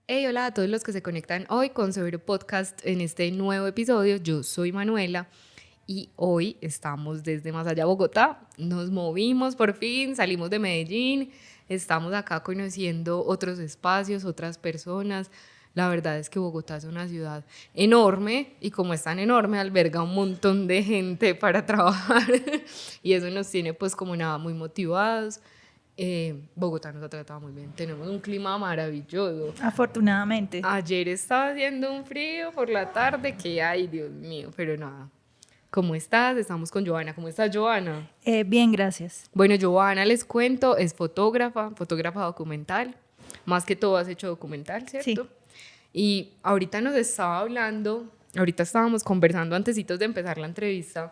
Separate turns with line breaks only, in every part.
Hey, hola a todos los que se conectan hoy con Severo Podcast en este nuevo episodio. Yo soy Manuela y hoy estamos desde más allá Bogotá. Nos movimos por fin, salimos de Medellín, estamos acá conociendo otros espacios, otras personas. La verdad es que Bogotá es una ciudad enorme y como es tan enorme alberga un montón de gente para trabajar y eso nos tiene pues como nada muy motivados. Bogotá nos ha tratado muy bien, tenemos un clima maravilloso.
Afortunadamente.
Ayer estaba haciendo un frío por la tarde que, ay, Dios mío, pero nada. ¿Cómo estás? Estamos con Joana. ¿Cómo estás, Joana?
Bien, gracias.
Bueno, Joana, les cuento, es fotógrafa documental. Más que todo has hecho documental,
Sí.
¿cierto? Y ahorita nos estaba hablando, ahorita estábamos conversando antesitos de empezar la entrevista,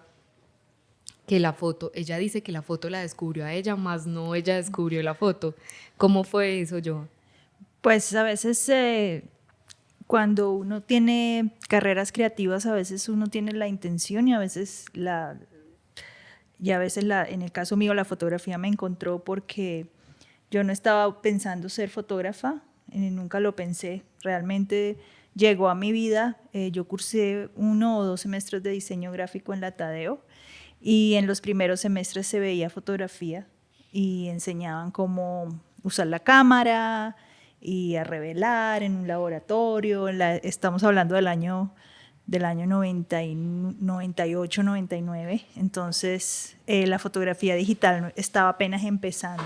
que la foto, ella dice que la foto la descubrió a ella, más no ella descubrió la foto. ¿Cómo fue eso, Joana?
Pues a veces cuando uno tiene carreras creativas, a veces uno tiene la intención y a veces en el caso mío la fotografía me encontró porque yo no estaba pensando ser fotógrafa, nunca lo pensé. Realmente llegó a mi vida. Yo cursé 1 o 2 semestres de diseño gráfico en la Tadeo y en los primeros semestres se veía fotografía y enseñaban cómo usar la cámara y a revelar en un laboratorio. Estamos hablando del año 98, 99. Entonces la fotografía digital estaba apenas empezando.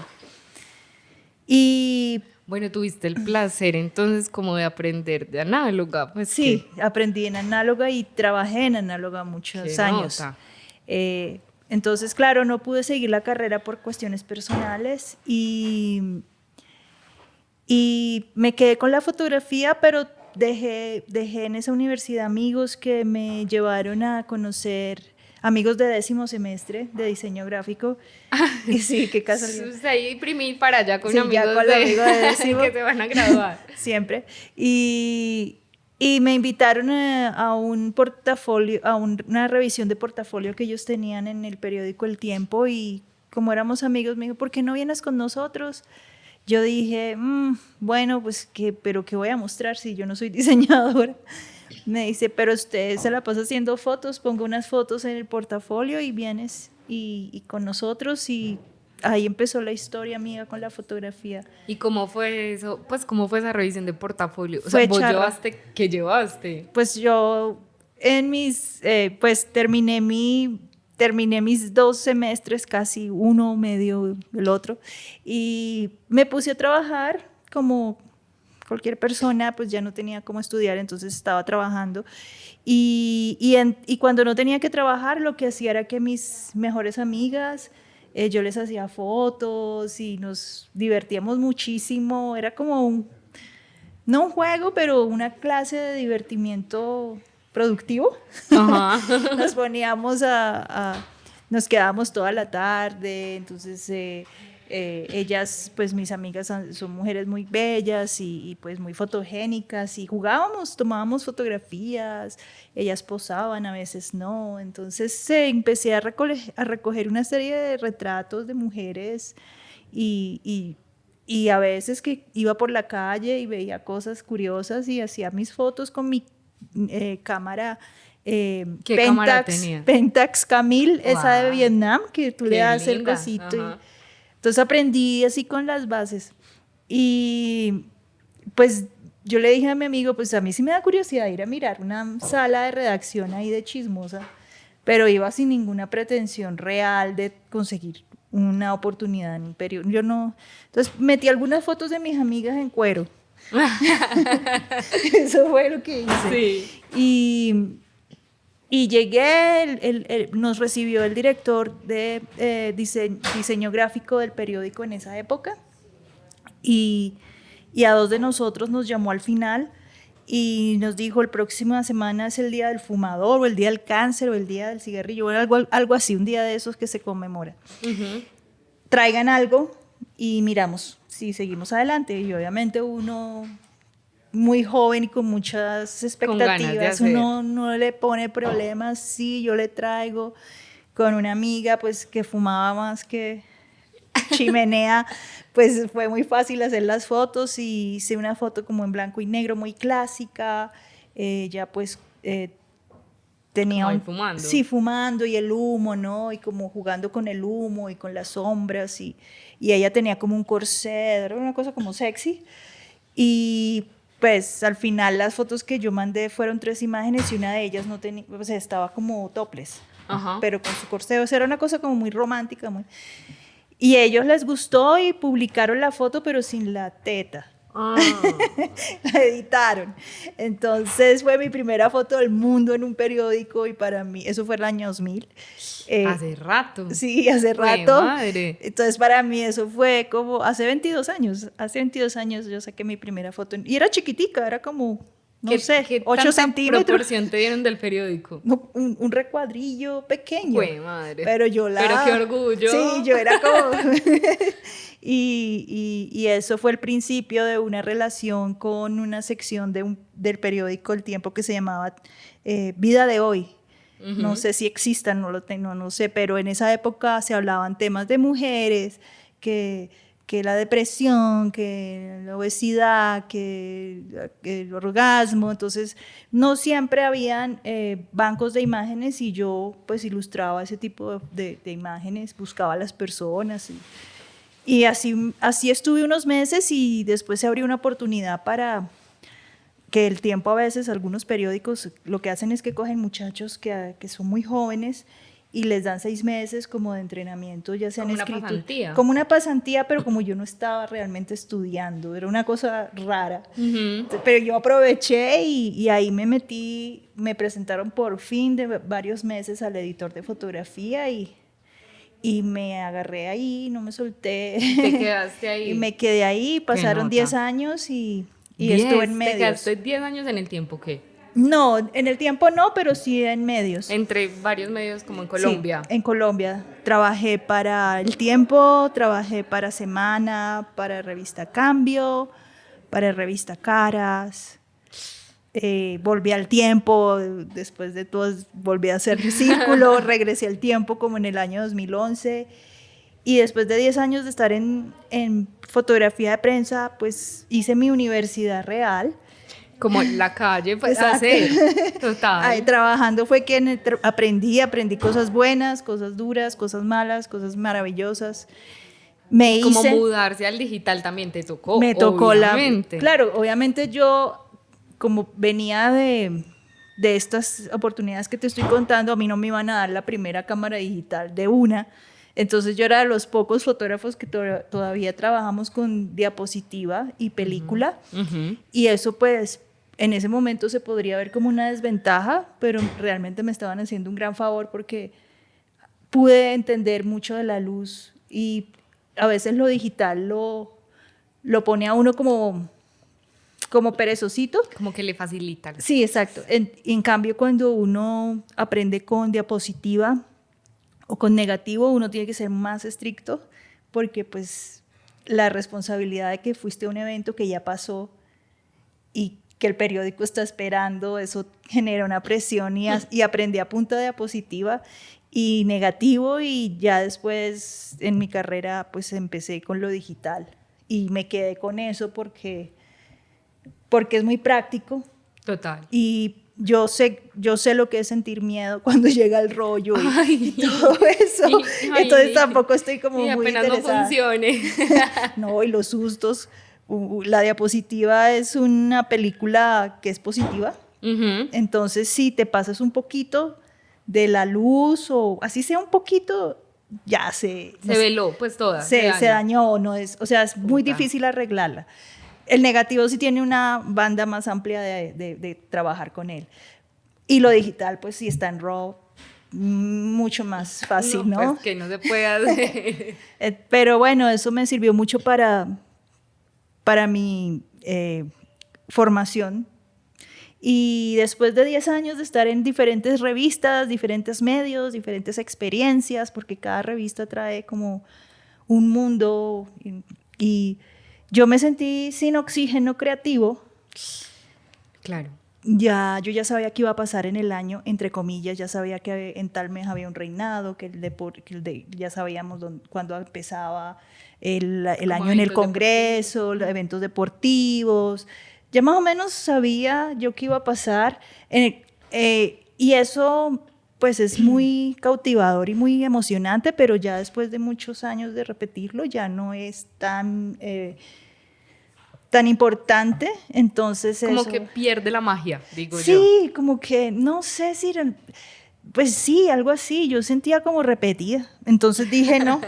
Y
Bueno, tuviste el placer entonces como de aprender de análoga, pues
sí, aprendí en análoga y trabajé en análoga
que
muchos años.
nota.
Entonces, claro, no pude seguir la carrera por cuestiones personales y me quedé con la fotografía, pero dejé en esa universidad amigos que me llevaron a conocer amigos de 10º semestre de diseño gráfico. Y sí, qué casualidad.
Ahí imprimir para allá con
Sí, ya
amigos
con los amigos de décimo.
que se van a graduar.
Siempre. Y me invitaron a un portafolio, una revisión de portafolio que ellos tenían en el periódico El Tiempo, y como éramos amigos me dijo, ¿por qué no vienes con nosotros? Yo dije, bueno, pues, ¿pero qué voy a mostrar si yo no soy diseñadora? Me dice, pero usted se la pasa haciendo fotos, ponga unas fotos en el portafolio y vienes y con nosotros. Y ahí empezó la historia mía con la fotografía.
¿Y cómo fue eso? Pues, ¿cómo fue esa revisión de portafolio? O sea,
Fue
vos
charra.
llevaste, ¿qué llevaste?
Pues yo pues terminé mis 2 semestres, casi uno medio el otro, y me puse a trabajar como cualquier persona. Pues ya no tenía cómo estudiar, entonces estaba trabajando. Y cuando no tenía que trabajar, lo que hacía era que mis mejores amigas, yo les hacía fotos y nos divertíamos muchísimo. Era como no un juego, pero una clase de divertimiento productivo.
Ajá.
Nos quedábamos toda la tarde. Entonces ellas, pues mis amigas son mujeres muy bellas y pues muy fotogénicas, y jugábamos, tomábamos fotografías, ellas posaban, a veces no. Entonces empecé a recoger una serie de retratos de mujeres y a veces que iba por la calle y veía cosas curiosas y hacía mis fotos con mi cámara
¿Qué cámara tenías?
Pentax Camil, esa de
Wow,
Vietnam, que tú le
qué
das el
linda.
cosito.
Ajá.
Entonces aprendí así con las bases. Y pues yo le dije a mi amigo, pues a mí sí me da curiosidad ir a mirar una sala de redacción ahí de chismosa, pero iba sin ninguna pretensión real de conseguir una oportunidad en un periódico. Yo no. Entonces metí algunas fotos de mis amigas en cuero. Eso fue lo que hice.
Sí.
Y llegué, nos recibió el director de diseño gráfico del periódico en esa época, y a dos de nosotros nos llamó al final y nos dijo, el próxima semana es el día del fumador o el día del cáncer o el día del cigarrillo, o algo así, un día de esos que se conmemora.
Uh-huh.
Traigan algo y miramos si seguimos adelante. Y obviamente uno, muy joven y con muchas expectativas, uno no le pone problemas. Sí, yo le traigo con una amiga pues que fumaba más que chimenea, pues fue muy fácil hacer las fotos y hice una foto como en blanco y negro muy clásica. Ya pues tenía
Como ahí fumando.
sí, fumando y el humo, ¿no? Y como jugando con el humo y con las sombras y ella tenía como un corset, era una cosa como sexy. Y pues al final las fotos que yo mandé fueron 3 imágenes y una de ellas no tenía, o sea, estaba como topless,
Ajá.
pero con su corset, o sea, era una cosa como muy romántica, muy... Y a ellos les gustó y publicaron la foto, pero sin la teta.
Ah.
La editaron. Entonces fue mi primera foto del mundo en un periódico y para mí, eso fue el año 2000.
Hace rato.
Sí, hace
¡Jue
rato.
madre!
Entonces para mí eso fue como hace 22 años. Hace 22 años yo saqué mi primera foto y era chiquitica, era como, no sé,
¿Qué
8
tanta
centímetros.
proporción te dieron del periódico?
No, un recuadrillo pequeño.
¡Jue madre!
Pero yo la...
Pero qué orgullo.
Sí, yo era como... y eso fue el principio de una relación con una sección del periódico El Tiempo que se llamaba Vida de Hoy. No sé si existan, no lo tengo, no sé, pero en esa época se hablaban temas de mujeres, que la depresión, que la obesidad, que el orgasmo, entonces no siempre habían bancos de imágenes y yo pues ilustraba ese tipo de imágenes, buscaba a las personas y así estuve unos meses y después se abrió una oportunidad para que El Tiempo a veces, algunos periódicos lo que hacen es que cogen muchachos que son muy jóvenes y les dan 6 meses como de entrenamiento, ya sean
Como una
escritos.
pasantía.
Como una pasantía, pero como yo no estaba realmente estudiando, era una cosa rara. Pero yo aproveché y ahí me metí, me presentaron por fin de varios meses al editor de fotografía y me agarré ahí, no me solté.
Te quedaste ahí.
Y me quedé ahí, pasaron 10 años y estuve en medios.
¿Te quedaste 10 años en El Tiempo qué?
No, en El Tiempo no, pero sí en medios.
Entre varios medios como en Colombia.
Sí, en Colombia. Trabajé para El Tiempo, trabajé para Semana, para Revista Cambio, para Revista Caras. Volví al Tiempo, después de todo volví a hacer círculo, regresé al Tiempo como en el año 2011. Y después de 10 años de estar en fotografía de prensa, pues hice mi universidad real.
Como la calle, pues hacer. Total.
Ahí trabajando fue que aprendí cosas buenas, cosas duras, cosas malas, cosas maravillosas.
Como mudarse al digital también te tocó.
Me tocó
obviamente.
Claro, obviamente yo, como venía de estas oportunidades que te estoy contando, a mí no me iban a dar la primera cámara digital de una. Entonces yo era de los pocos fotógrafos que todavía trabajamos con diapositiva y película. Y eso pues en ese momento se podría ver como una desventaja, pero realmente me estaban haciendo un gran favor porque pude entender mucho de la luz y a veces lo digital lo pone a uno como perezosito.
Como que le facilita.
Sí, exacto. En cambio, cuando uno aprende con diapositiva o con negativo, uno tiene que ser más estricto porque pues la responsabilidad de que fuiste a un evento que ya pasó y que el periódico está esperando, eso genera una presión y aprendí a punta de diapositiva y negativo y ya después en mi carrera pues empecé con lo digital y me quedé con eso porque es muy práctico.
Total.
Y yo sé lo que es sentir miedo cuando llega el rollo y todo eso. Entonces tampoco estoy como muy
apenas
interesada.
no funcione.
No, y los sustos. La diapositiva es una película que es positiva. Entonces, si te pasas un poquito de la luz o así sea un poquito, ya se
veló, pues toda.
Se dañó, no es, o sea, es muy difícil arreglarla. El negativo sí tiene una banda más amplia de trabajar con él. Y lo digital, pues sí está en RAW, mucho más fácil, ¿no?
Pues que no se puede hacer.
Pero bueno, eso me sirvió mucho para mi formación. Y después de 10 años de estar en diferentes revistas, diferentes medios, diferentes experiencias, porque cada revista trae como un mundo y yo me sentí sin oxígeno creativo.
Claro.
yo ya sabía qué iba a pasar en el año, entre comillas, ya sabía que en tal mes había un reinado, ya sabíamos cuándo empezaba el
Como
año en el
eventos
Congreso, los eventos deportivos, ya más o menos sabía yo qué iba a pasar, y eso pues es muy cautivador y muy emocionante, pero ya después de muchos años de repetirlo ya no es tan importante, entonces
Como
eso...
que pierde la magia, digo yo.
Sí, como que no sé si pues sí, algo así, yo sentía como repetida. Entonces dije, no,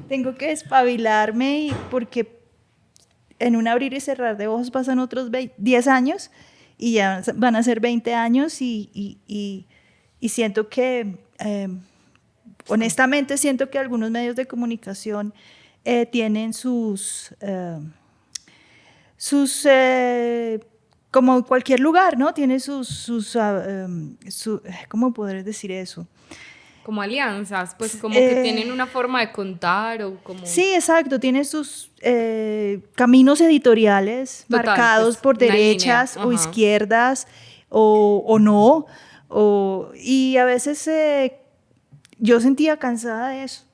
tengo que espabilarme porque en un abrir y cerrar de ojos pasan otros 10 años y ya van a ser 20 años y siento que, honestamente siento que algunos medios de comunicación tienen sus como cualquier lugar, ¿no? Tiene ¿cómo poder decir eso?
Como alianzas, pues como que tienen una forma de contar o como...
Sí, exacto, tiene sus caminos editoriales
Total,
marcados
pues
por
una línea.
derechas o
Ajá.
izquierdas o no, y a veces yo sentía cansada de eso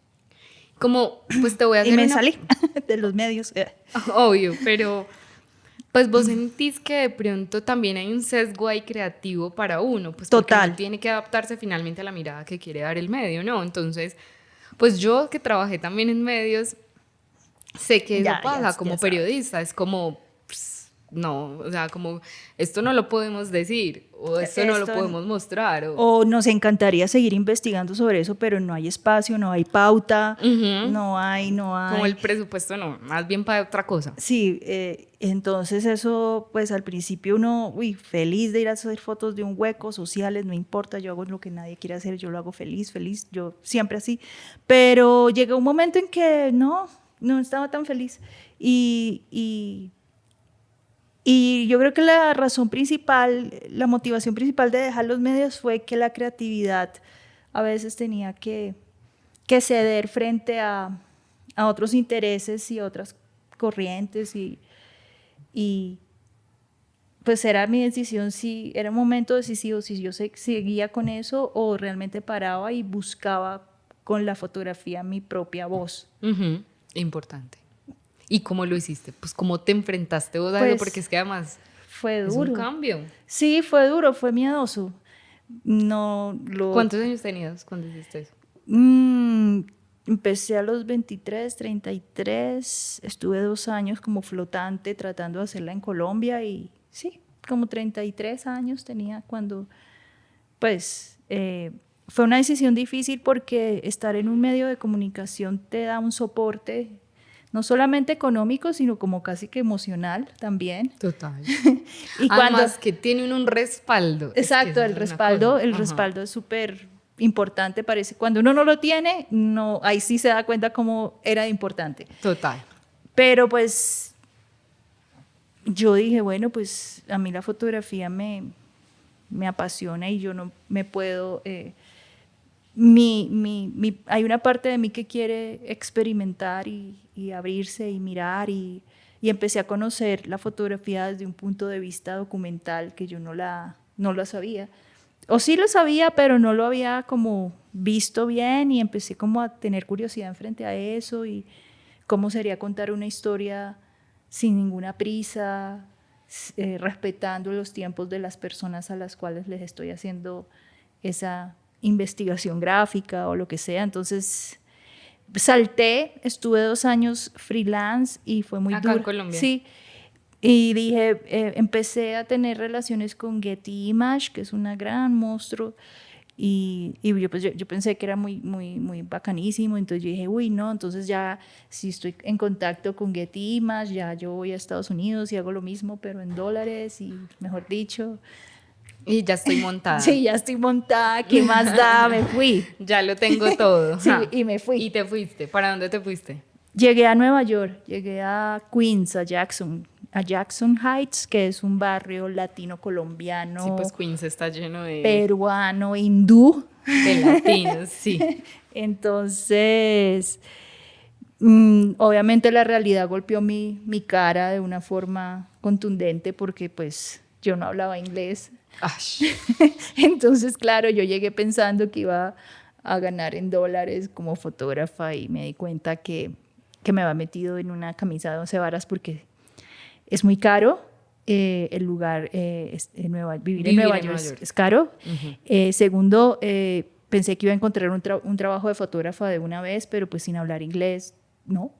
Como, pues te voy a
y
hacer
me
una...
salí de los medios.
Obvio, pero pues vos sentís que de pronto también hay un sesgo ahí creativo para uno, pues porque uno
Total.
tiene que adaptarse finalmente a la mirada que quiere dar el medio, ¿no? Entonces, pues yo que trabajé también en medios, sé que eso pasa
Ya
como
sabes.
periodista, es como, no, o sea, como esto no lo podemos decir o esto no lo
Esto
podemos mostrar o...
O nos encantaría seguir investigando sobre eso, pero no hay espacio, no hay pauta,
Ujú.
no
Como
hay.
el presupuesto no, más bien para otra cosa.
Sí, entonces eso, pues al principio uno, uy, feliz de ir a hacer fotos de un hueco, sociales, no importa, yo hago lo que nadie quiere hacer, yo lo hago feliz, feliz, yo siempre así. Pero llegó un momento en que no estaba tan feliz. Y yo creo que la razón principal, la motivación principal de dejar los medios fue que la creatividad a veces tenía que ceder frente a otros intereses y otras corrientes y pues era mi decisión si era un momento decisivo, si yo seguía con eso o realmente paraba y buscaba con la fotografía mi propia voz.
Ujú. Importante. ¿Y cómo lo hiciste? Pues cómo te enfrentaste vos a eso, porque
Pues
es que además
fue
es un
duro.
cambio.
Sí, fue duro, fue miedoso. No lo
¿Cuántos años tenías cuando hiciste eso?
Mm, empecé a los 23, 33, estuve 2 años como flotante tratando de hacerla en Colombia y sí, como 33 años tenía cuando, pues, fue una decisión difícil porque estar en un medio de comunicación te da un soporte, no solamente económico, sino como casi que emocional también.
Total.
Y cuando,
Además que tiene un respaldo. Es que
exacto,
esa
el
es una cosa.
respaldo, el
Ajá.
respaldo es súper importante, parece. Cuando uno no lo tiene, no, ahí sí se da cuenta cómo era importante.
Total.
Pero pues yo dije, bueno, pues a mí la fotografía me apasiona y yo no me puedo... hay una parte de mí que quiere experimentar y abrirse y mirar y empecé a conocer la fotografía desde un punto de vista documental que yo no la sabía. O sí lo sabía, pero no lo había como visto bien y empecé como a tener curiosidad en frente a eso y cómo sería contar una historia sin ninguna prisa, respetando los tiempos de las personas a las cuales les estoy haciendo esa investigación gráfica o lo que sea. Entonces salté, estuve 2 años freelance y fue muy
Acá en
duro.
Colombia.
Sí, y dije, empecé a tener relaciones con Getty Image, que es una gran monstruo, y yo pensé que era muy, muy, muy bacanísimo, entonces yo dije, uy, no, entonces ya si estoy en contacto con Getty Image, ya yo voy a Estados Unidos y hago lo mismo, pero en dólares y mejor dicho,
Y ya estoy montada.
sí, ya estoy montada, ¿qué más da? Me fui.
Ya lo tengo todo.
Sí,
Ja.
y me fui.
Y te fuiste. ¿Para dónde te fuiste?
Llegué a Nueva York, llegué a Queens, a Jackson Heights, que es un barrio latino
Sí, pues
colombiano,
Queens está lleno
peruano, hindú.
de latinos, sí.
Entonces, obviamente la realidad golpeó mi cara de una forma contundente porque pues yo no hablaba inglés.
Ay.
Entonces, claro, yo llegué pensando que iba a ganar en dólares como fotógrafa y me di cuenta que me había metido en una camisa de 11 varas porque es muy caro. El lugar, vivir en Nueva York es caro. Segundo, pensé que iba a encontrar un trabajo de fotógrafa de una vez, pero pues sin hablar inglés, no.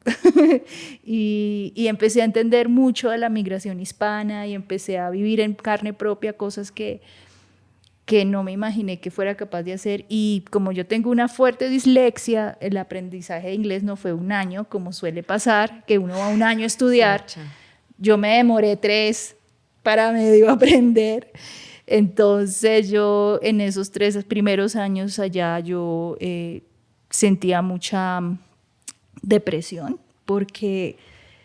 y empecé a entender mucho de la migración hispana y empecé a vivir en carne propia cosas que no me imaginé que fuera capaz de hacer. Y como yo tengo una fuerte dislexia, el aprendizaje de inglés no fue un año, como suele pasar, que uno va un año a estudiar. Yo me demoré 3 para medio aprender. Entonces yo en esos 3 primeros años allá yo sentía mucha depresión porque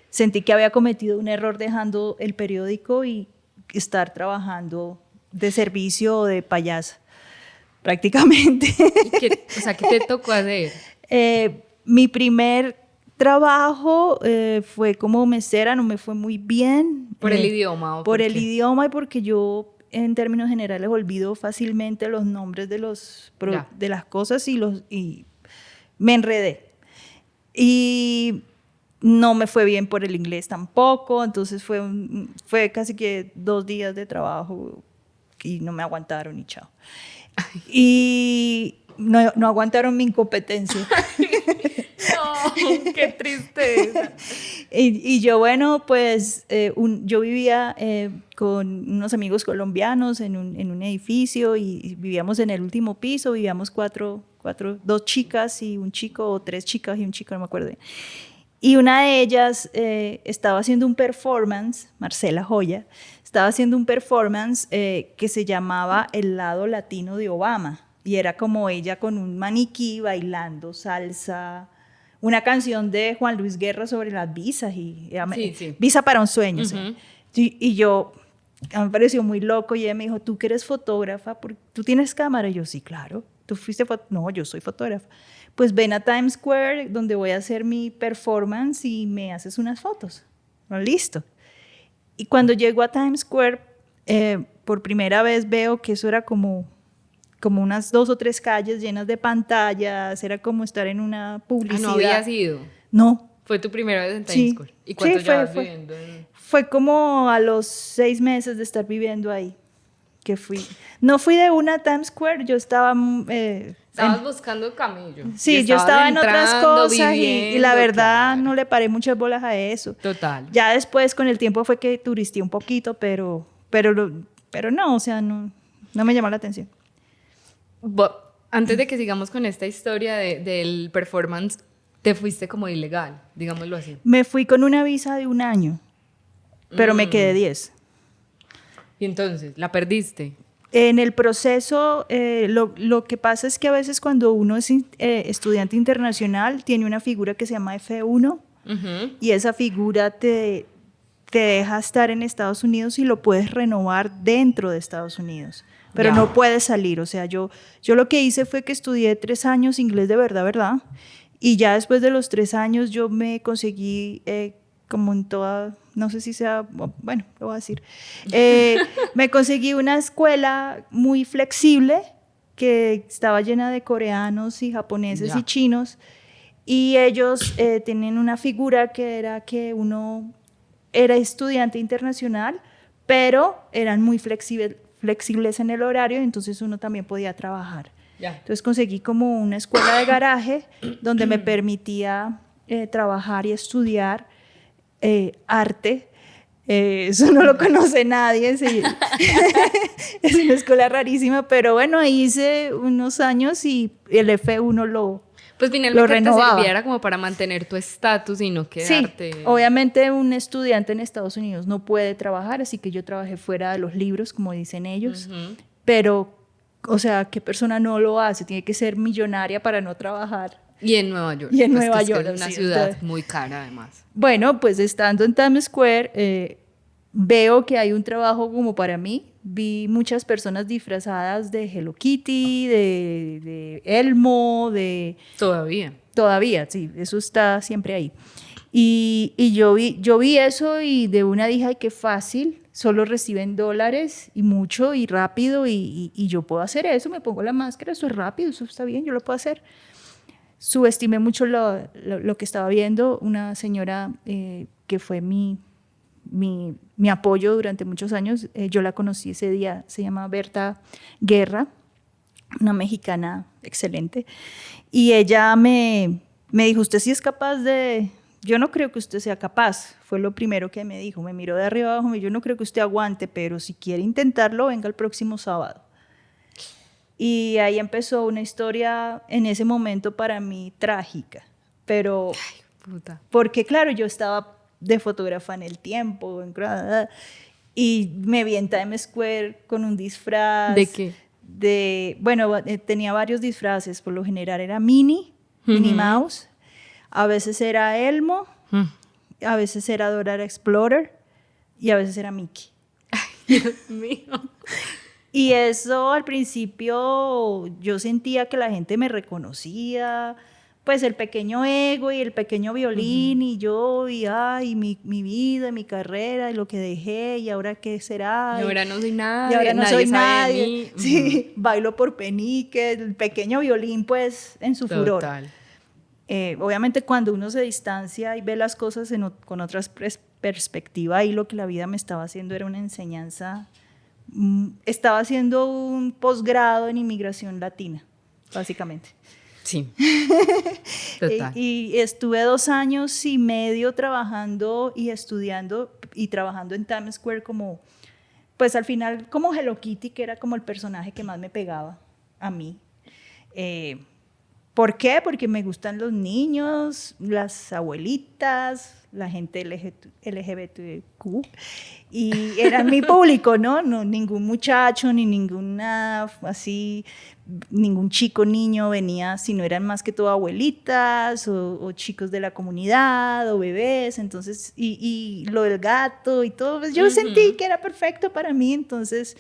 sentí que había cometido un error dejando el periódico y estar trabajando de servicio o de payasa, prácticamente.
¿Qué te tocó hacer?
Mi primer trabajo fue como mesera, no me fue muy bien.
¿Por el idioma?
Por el idioma y porque yo, en términos generales, olvido fácilmente los nombres de las cosas y me enredé. Y no me fue bien por el inglés tampoco, entonces fue casi que 2 días de trabajo y no me aguantaron y chao. Y no aguantaron mi incompetencia.
No, qué tristeza.
Y yo, bueno, pues yo vivía con unos amigos colombianos en un edificio y vivíamos en el último piso, vivíamos 2 chicas y un chico, o 3 chicas y un chico, no me acuerdo. Y una de ellas estaba haciendo un performance, Marcela Joya, estaba haciendo un performance que se llamaba El lado latino de Obama. Y era como ella con un maniquí bailando salsa, una canción de Juan Luis Guerra sobre las visas, Visa para un sueño.
Uh-huh.
Y yo, me pareció muy loco y ella me dijo, ¿tú que eres fotógrafa? ¿Tú tienes cámara? Y yo, sí, claro. ¿Tú fuiste No, yo soy fotógrafa. Pues ven a Times Square donde voy a hacer mi performance y me haces unas fotos. No, listo. Y cuando llego a Times Square, por primera vez veo que eso era como unas 2 o 3 calles llenas de pantallas, era como estar en una publicidad.
¿No habías ido?
No.
¿Fue tu primera vez en Times Square? ¿Y cuánto llevas viviendo?
Fue como a los 6 meses de estar viviendo ahí que fui. No fui de una a Times Square, yo estaba...
Estabas buscando camello.
Sí, yo estaba en otras cosas y la verdad no le paré muchas bolas a eso.
Total.
Ya después con el tiempo fue que turisteé un poquito, pero no, o sea, no me llamó la atención.
Antes de que sigamos con esta historia del performance, te fuiste como ilegal, digámoslo así.
Me fui con una visa de 1 año, pero me quedé 10.
¿Y entonces, la perdiste?
En el proceso, lo que pasa es que a veces cuando uno es estudiante internacional, tiene una figura que se llama F1, uh-huh. Y esa figura te deja estar en Estados Unidos y lo puedes renovar dentro de Estados Unidos. Pero no puedes salir, o sea, yo lo que hice fue que estudié 3 años inglés de verdad, y ya después de los 3 años yo me conseguí, como en toda, no sé si sea, bueno, lo voy a decir, me conseguí una escuela muy flexible que estaba llena de coreanos y japoneses y chinos, y ellos tienen una figura que era que uno era estudiante internacional, pero eran muy flexibles en el horario, entonces uno también podía trabajar. Entonces conseguí como una escuela de garaje donde me permitía trabajar y estudiar arte. Eso no lo conoce nadie, es una escuela rarísima, pero bueno, ahí hice unos años y el F1
pues finalmente te sirviera como para mantener tu estatus y no quedarte...
Sí, obviamente un estudiante en Estados Unidos no puede trabajar, así que yo trabajé fuera de los libros, como dicen ellos, uh-huh. Pero, o sea, ¿qué persona no lo hace? Tiene que ser millonaria para no trabajar.
Y en Nueva York.
Y en Nueva York.
Es una ciudad muy cara, además.
Bueno, pues estando en Times Square, veo que hay un trabajo como para mí. Vi muchas personas disfrazadas de Hello Kitty, de Elmo, de...
Todavía.
Todavía, sí, eso está siempre ahí. Y yo vi eso y de una dije, ay, qué fácil, solo reciben $, y mucho y rápido, y yo puedo hacer eso, me pongo la máscara, eso es rápido, eso está bien, yo lo puedo hacer. Subestimé mucho lo que estaba viendo. Una señora que fue mi apoyo durante muchos años, yo la conocí ese día, se llama Berta Guerra, una mexicana excelente, y ella me dijo, usted sí es capaz de... Yo no creo que usted sea capaz, fue lo primero que me dijo, me miró de arriba abajo, yo no creo que usted aguante, pero si quiere intentarlo, venga el próximo sábado. Y ahí empezó una historia en ese momento para mí trágica, pero...
Ay, puta.
Porque claro, yo estaba de fotógrafa en el tiempo, y me vi en Times Square con un disfraz.
¿De qué?
Bueno, tenía varios disfraces, por lo general era Minnie Mouse, a veces era Elmo, a veces era Dora la Explorer y a veces era Mickey.
Ay, Dios mío.
Y eso al principio yo sentía que la gente me reconocía, pues el pequeño ego y el pequeño violín, y yo, y mi vida, mi carrera, y lo que dejé, y ahora qué será.
Y ahora no soy nadie.
Y ahora no soy nadie.
De mí.
Sí, bailo por penique, el pequeño violín pues en su furor.
Total.
Obviamente cuando uno se distancia y ve las cosas con otra perspectiva, y lo que la vida me estaba haciendo era una enseñanza, estaba haciendo un posgrado en inmigración latina, básicamente.
Sí. Total.
Y estuve 2 años y medio trabajando y estudiando y trabajando en Times Square como, pues al final como Hello Kitty, que era como el personaje que más me pegaba a mí. ¿Por qué? Porque me gustan los niños, las abuelitas, la gente LGBTQ, y era mi público, ¿no? No, ningún muchacho ni ninguna así, ningún chico, niño venía, sino eran más que todo abuelitas o chicos de la comunidad o bebés. Entonces, y lo del gato y todo, pues yo sentí que era perfecto para mí. Entonces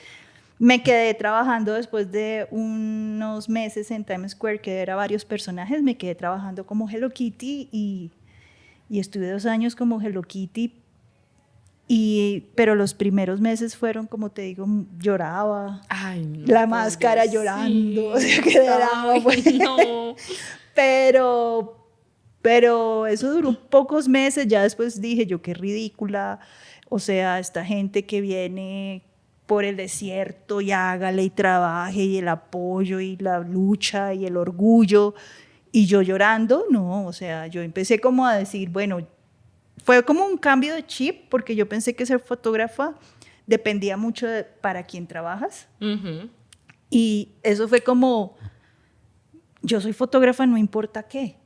me quedé trabajando después de unos meses en Times Square, que era varios personajes. Me quedé trabajando como Hello Kitty y estuve 2 años como Hello Kitty. Pero los primeros meses fueron, como te digo, lloraba.
Ay, no,
la máscara llorando. O sea, que drama, pues.
No.
Pero eso duró pocos meses. Ya después dije yo, qué ridícula. O sea, esta gente que viene por el desierto y hágale y trabaje, y el apoyo y la lucha y el orgullo, y yo llorando, no. O sea, yo empecé como a decir, bueno, fue como un cambio de chip, porque yo pensé que ser fotógrafa dependía mucho de para quién trabajas. Y eso fue como, yo soy fotógrafa, no importa qué,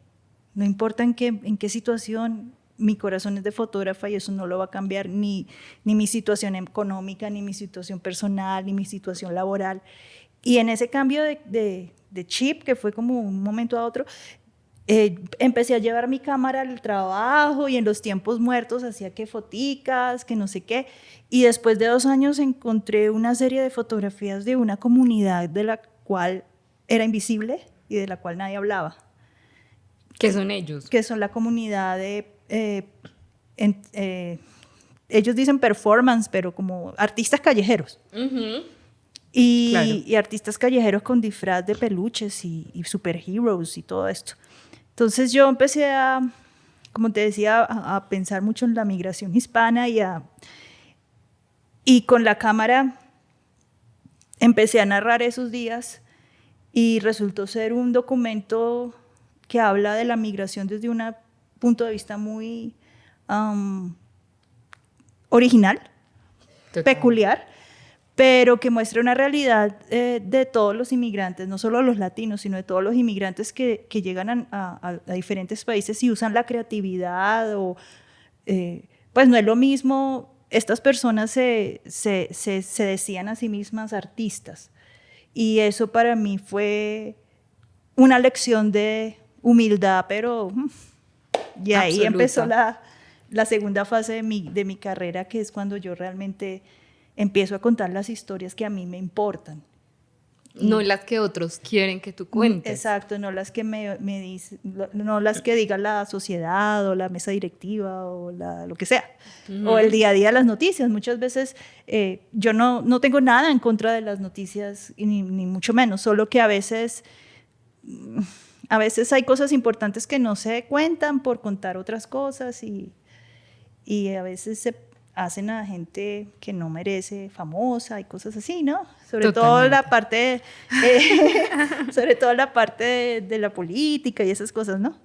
no importa en qué situación. Mi corazón es de fotógrafa y eso no lo va a cambiar, ni mi situación económica, ni mi situación personal, ni mi situación laboral. Y en ese cambio de chip, que fue como un momento a otro, empecé a llevar mi cámara al trabajo, y en los tiempos muertos hacía que foticas, que no sé qué. Y después de 2 años encontré una serie de fotografías de una comunidad de la cual era invisible y de la cual nadie hablaba.
¿Qué son ellos?
Que son la comunidad de... ellos dicen performance, pero como artistas callejeros. Y artistas callejeros con disfraz de peluches y superheroes y todo esto. Entonces yo empecé como te decía, a pensar mucho en la migración hispana, y con la cámara empecé a narrar esos días, y resultó ser un documento que habla de la migración desde un punto de vista muy original, total, peculiar, pero que muestra una realidad de todos los inmigrantes, no solo los latinos, sino de todos los inmigrantes que llegan a diferentes países y usan la creatividad. Pues no es lo mismo. Estas personas se decían a sí mismas artistas, y eso para mí fue una lección de humildad, pero y ahí absoluta. Empezó la segunda fase de mi carrera, que es cuando yo realmente empiezo a contar las historias que a mí me importan.
No las que otros quieren que tú cuentes.
Exacto, no las que me dice, no las que diga la sociedad o la mesa directiva o lo que sea, o el día a día de las noticias. Muchas veces yo no tengo nada en contra de las noticias, ni mucho menos, solo que a veces hay cosas importantes que no se cuentan por contar otras cosas y a veces se hacen a gente que no merece famosa y cosas así, ¿no? Sobre todo la parte de la política y esas cosas, ¿no?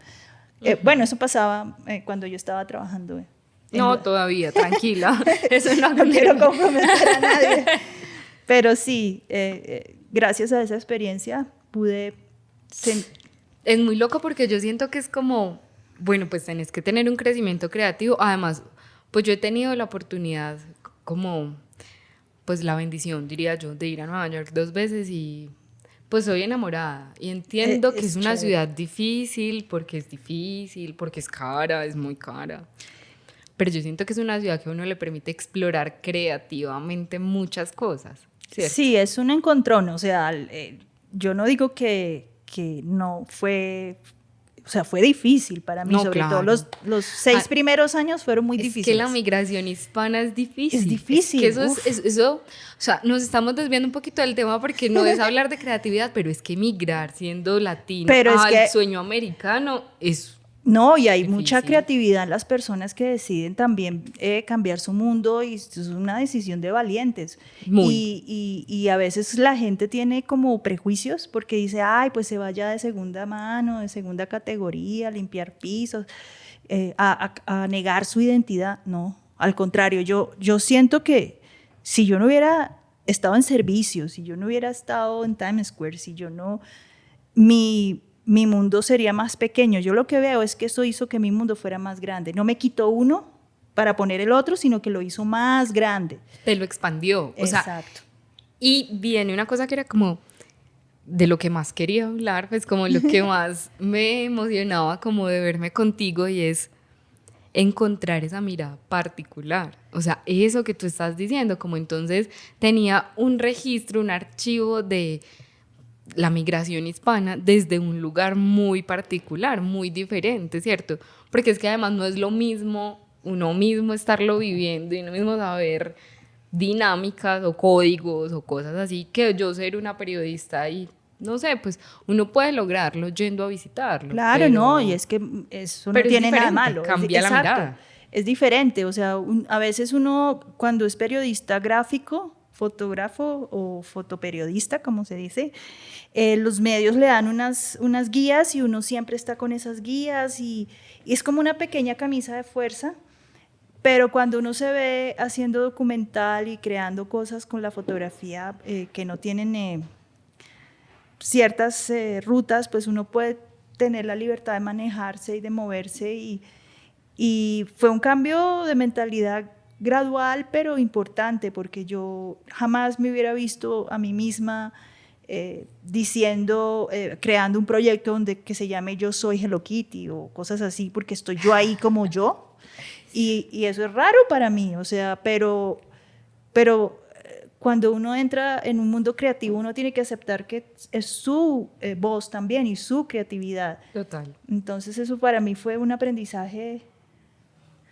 Bueno, eso pasaba cuando yo estaba trabajando.
No, todavía, tranquila. Eso
no quiero comprometer a nadie. Pero sí, gracias a esa experiencia pude...
Es muy loco porque yo siento que es como, bueno, pues tenés que tener un crecimiento creativo. Además, pues yo he tenido la oportunidad, como, pues la bendición, diría yo, de ir a Nueva York 2 veces y pues soy enamorada. Y entiendo que es una
chévere.
ciudad difícil, porque es cara, es muy cara. Pero yo siento que es una ciudad que a uno le permite explorar creativamente muchas cosas, ¿cierto?
Sí, es un encontrón, o sea, yo no digo que no fue... O sea, fue difícil para mí, sobre todo los 6 primeros años fueron muy difíciles.
Es que la migración hispana es difícil.
Es difícil.
Es que eso, o sea, nos estamos desviando un poquito del tema porque no es hablar de creatividad, pero es que migrar siendo latino al sueño americano es...
No, y hay difícil. Mucha creatividad en las personas que deciden también cambiar su mundo y es una decisión de valientes. Y a veces la gente tiene como prejuicios porque dice, ay, pues se vaya de segunda mano, de segunda categoría, limpiar pisos, a negar su identidad. No, al contrario, yo siento que si yo no hubiera estado en servicio, si yo no hubiera estado en Times Square, si yo no... Mi mundo sería más pequeño. Yo lo que veo es que eso hizo que mi mundo fuera más grande. No me quitó uno para poner el otro, sino que lo hizo más grande.
Te lo expandió.
Exacto.
O sea, y viene una cosa que era como de lo que más quería hablar, pues como lo que más me emocionaba como de verme contigo y es encontrar esa mirada particular. O sea, eso que tú estás diciendo, como entonces tenía un registro, un archivo de la migración hispana desde un lugar muy particular, muy diferente, ¿cierto? Porque es que además no es lo mismo uno mismo estarlo viviendo y uno mismo saber dinámicas o códigos o cosas así, que yo ser una periodista y no sé, pues uno puede lograrlo yendo a visitarlo.
Claro, pero, no, y es que eso no tiene nada malo.
Cambia la mirada.
Es diferente, o sea, a veces uno cuando es periodista gráfico, fotógrafo o fotoperiodista, como se dice, los medios le dan unas guías y uno siempre está con esas guías y es como una pequeña camisa de fuerza, pero cuando uno se ve haciendo documental y creando cosas con la fotografía que no tienen ciertas rutas, pues uno puede tener la libertad de manejarse y de moverse y fue un cambio de mentalidad gradual pero importante porque yo jamás me hubiera visto a mí misma creando un proyecto que se llame Yo Soy Hello Kitty o cosas así porque estoy yo ahí como yo y eso es raro para mí, o sea, pero cuando uno entra en un mundo creativo uno tiene que aceptar que es su voz también y su creatividad.
Total.
Entonces eso para mí fue un aprendizaje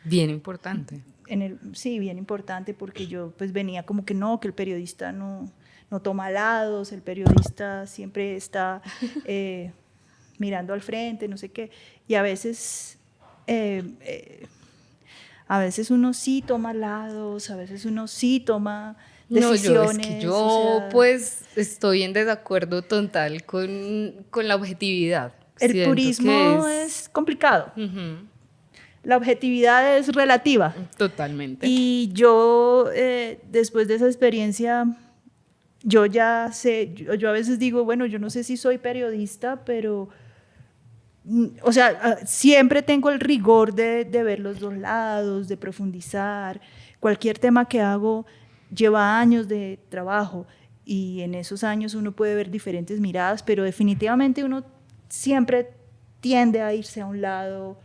bien importante.
Sí, bien importante porque yo pues venía como que el periodista no toma lados, el periodista siempre está mirando al frente, no sé qué, y a veces uno sí toma lados, a veces uno sí toma decisiones.
Yo pues estoy en desacuerdo total con la objetividad.
El purismo es complicado. La objetividad es relativa.
Totalmente.
Y yo, después de esa experiencia, yo ya sé, yo a veces digo, bueno, yo no sé si soy periodista, pero, o sea, siempre tengo el rigor de ver los dos lados, de profundizar. Cualquier tema que hago lleva años de trabajo y en esos años uno puede ver diferentes miradas, pero definitivamente uno siempre tiende a irse a un lado.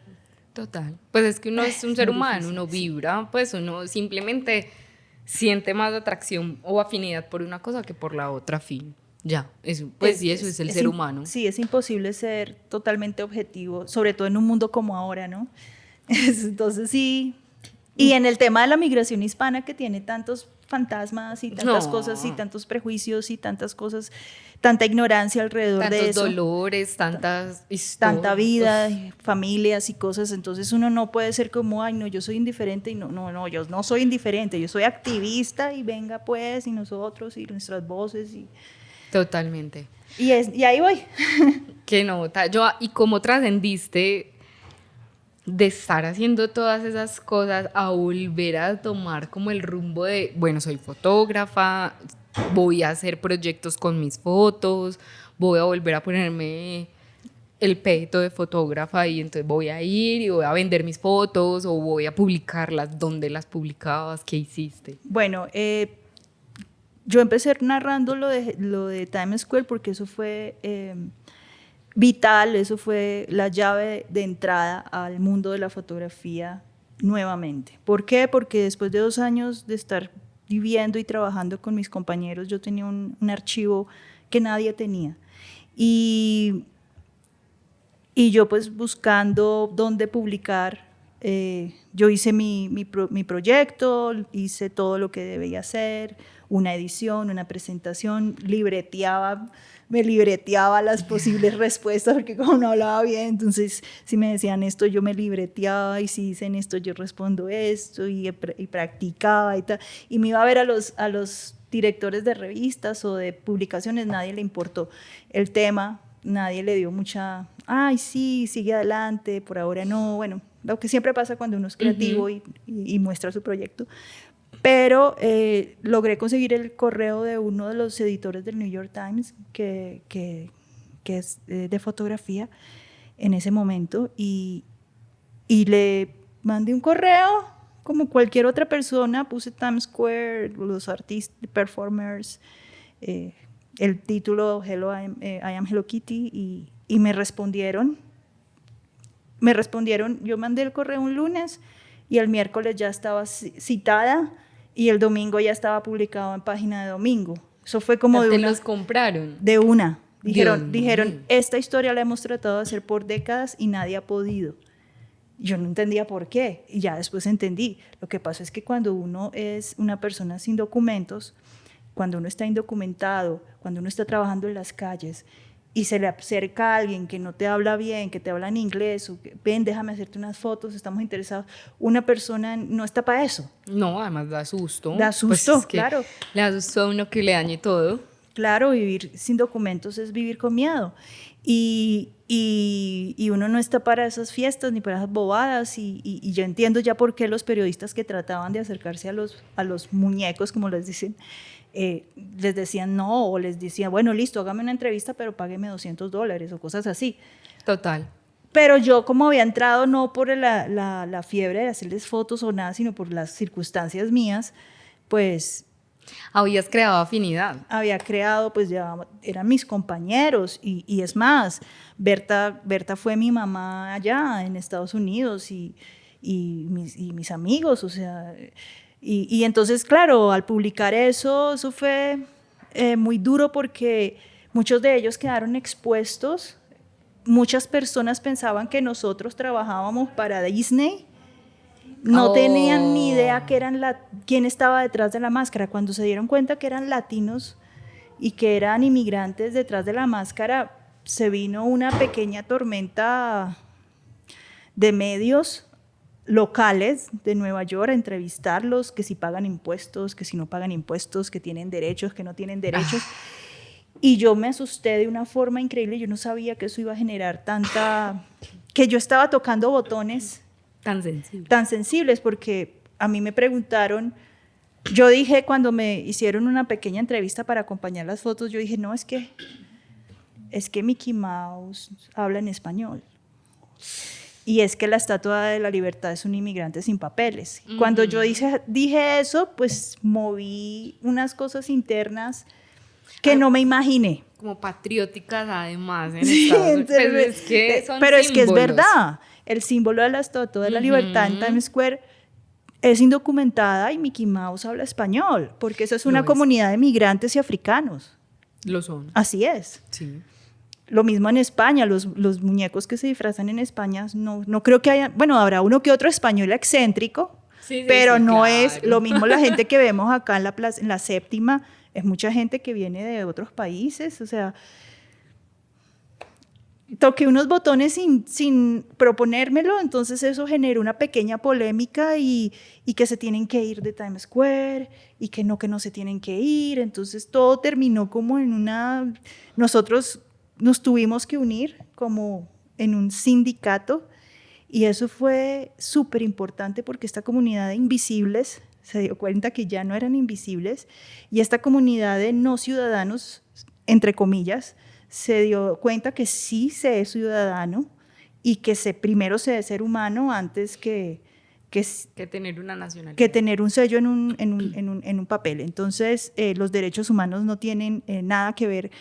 Total. Pues es que uno es un ser humano, difícil, uno vibra, pues uno simplemente siente más atracción o afinidad por una cosa que por la otra, fin. Ya, eso, pues sí, eso es el ser humano.
Sí, es imposible ser totalmente objetivo, sobre todo en un mundo como ahora, ¿no? Entonces sí. Y en el tema de la migración hispana, que tiene tantos fantasmas y tantas cosas y tantos prejuicios y tantas cosas, tanta ignorancia alrededor de eso.
Tantos dolores, tantas historias.
Tanta vida, familias y cosas. Entonces uno no puede ser como, ay, no, yo soy indiferente. Y no, yo no soy indiferente, yo soy activista y venga pues, y nosotros y nuestras voces.
Totalmente.
Y ahí voy.
Qué nota. ¿Y cómo trascendiste de estar haciendo todas esas cosas a volver a tomar como el rumbo de, bueno, soy fotógrafa, voy a hacer proyectos con mis fotos, voy a volver a ponerme el peto de fotógrafa y entonces voy a ir y voy a vender mis fotos o voy a publicarlas? ¿Dónde las publicabas? ¿Qué hiciste?
Bueno, yo empecé narrando lo de Times Square porque eso fue vital, eso fue la llave de entrada al mundo de la fotografía nuevamente. ¿Por qué? Porque después de 2 años de estar viviendo y trabajando con mis compañeros, yo tenía un archivo que nadie tenía. Y yo pues buscando dónde publicar, yo hice mi proyecto, hice todo lo que debía hacer, una edición, una presentación, me libreteaba las posibles respuestas, porque como no hablaba bien, entonces si me decían esto yo me libreteaba, y si dicen esto yo respondo esto, y practicaba y tal, y me iba a ver a los directores de revistas o de publicaciones, nadie le importó el tema, nadie le dio mucha, ay sí, sigue adelante, por ahora no, bueno, lo que siempre pasa cuando uno es creativo y muestra su proyecto. Pero logré conseguir el correo de uno de los editores del New York Times, que es de fotografía en ese momento, y le mandé un correo como cualquier otra persona, puse Times Square, los artistas, performers, el título Hello, I am Hello Kitty, y me respondieron, yo mandé el correo un lunes y el miércoles ya estaba citada y el domingo ya estaba publicado en página de domingo. Eso fue como
¿Te los compraron?
De una. Dijeron, esta historia la hemos tratado de hacer por décadas y nadie ha podido. Yo no entendía por qué, y ya después entendí. Lo que pasa es que cuando uno es una persona sin documentos, cuando uno está indocumentado, cuando uno está trabajando en las calles y se le acerca a alguien que no te habla bien, que te habla en inglés, o que, ven, déjame hacerte unas fotos, estamos interesados, una persona no está para eso.
No, además da susto.
Da susto,
pues
claro.
Le da susto a uno que le dañe todo.
Claro, vivir sin documentos es vivir con miedo. Y uno no está para esas fiestas ni para esas bobadas, y yo entiendo ya por qué los periodistas que trataban de acercarse a los muñecos, como les dicen, les decían no, o les decían, bueno, listo, hágame una entrevista, pero págueme $200 o cosas así.
Total.
Pero yo, como había entrado no por la fiebre de hacerles fotos o nada, sino por las circunstancias mías, pues
habías creado afinidad.
Había creado, pues ya eran mis compañeros, y es más, Berta fue mi mamá allá en Estados Unidos, y mis amigos, o sea, y entonces, claro, al publicar eso fue muy duro, porque muchos de ellos quedaron expuestos. Muchas personas pensaban que nosotros trabajábamos para Disney. No tenían ni idea quién estaba detrás de la máscara. Cuando se dieron cuenta que eran latinos y que eran inmigrantes detrás de la máscara, se vino una pequeña tormenta de medios locales de Nueva York a entrevistarlos, que si pagan impuestos, que si no pagan impuestos, que tienen derechos, que no tienen derechos. Y yo me asusté de una forma increíble. Yo no sabía que eso iba a generar que yo estaba tocando botones tan sensibles, porque a mí me preguntaron, yo dije, cuando me hicieron una pequeña entrevista para acompañar las fotos, yo dije, no, es que Mickey Mouse habla en español, y es que la Estatua de la Libertad es un inmigrante sin papeles. Cuando yo dije eso, pues moví unas cosas internas que no me imaginé.
Como patrióticas, además.
Sí, pero es que es verdad. El símbolo de la Estatua de la Libertad en Times Square es indocumentada, y Mickey Mouse habla español, porque esa es una comunidad de migrantes y africanos.
Lo son.
Así es.
Sí.
Lo mismo en España, los muñecos que se disfrazan en España, no creo que haya, bueno, habrá uno que otro español excéntrico,
Sí,
pero
sí,
no
claro.
es lo mismo la gente que vemos acá en la séptima, es mucha gente que viene de otros países, o sea, toqué unos botones sin proponérmelo, entonces eso generó una pequeña polémica y que se tienen que ir de Times Square y que no se tienen que ir, entonces todo terminó como en una... Nosotros nos tuvimos que unir como en un sindicato y eso fue súper importante porque esta comunidad de invisibles se dio cuenta que ya no eran invisibles y esta comunidad de no ciudadanos, entre comillas, se dio cuenta que sí se es ciudadano y que primero se es ser humano antes que
tener una nacionalidad.
Que tener un sello en un papel. Entonces, los derechos humanos no tienen nada que ver,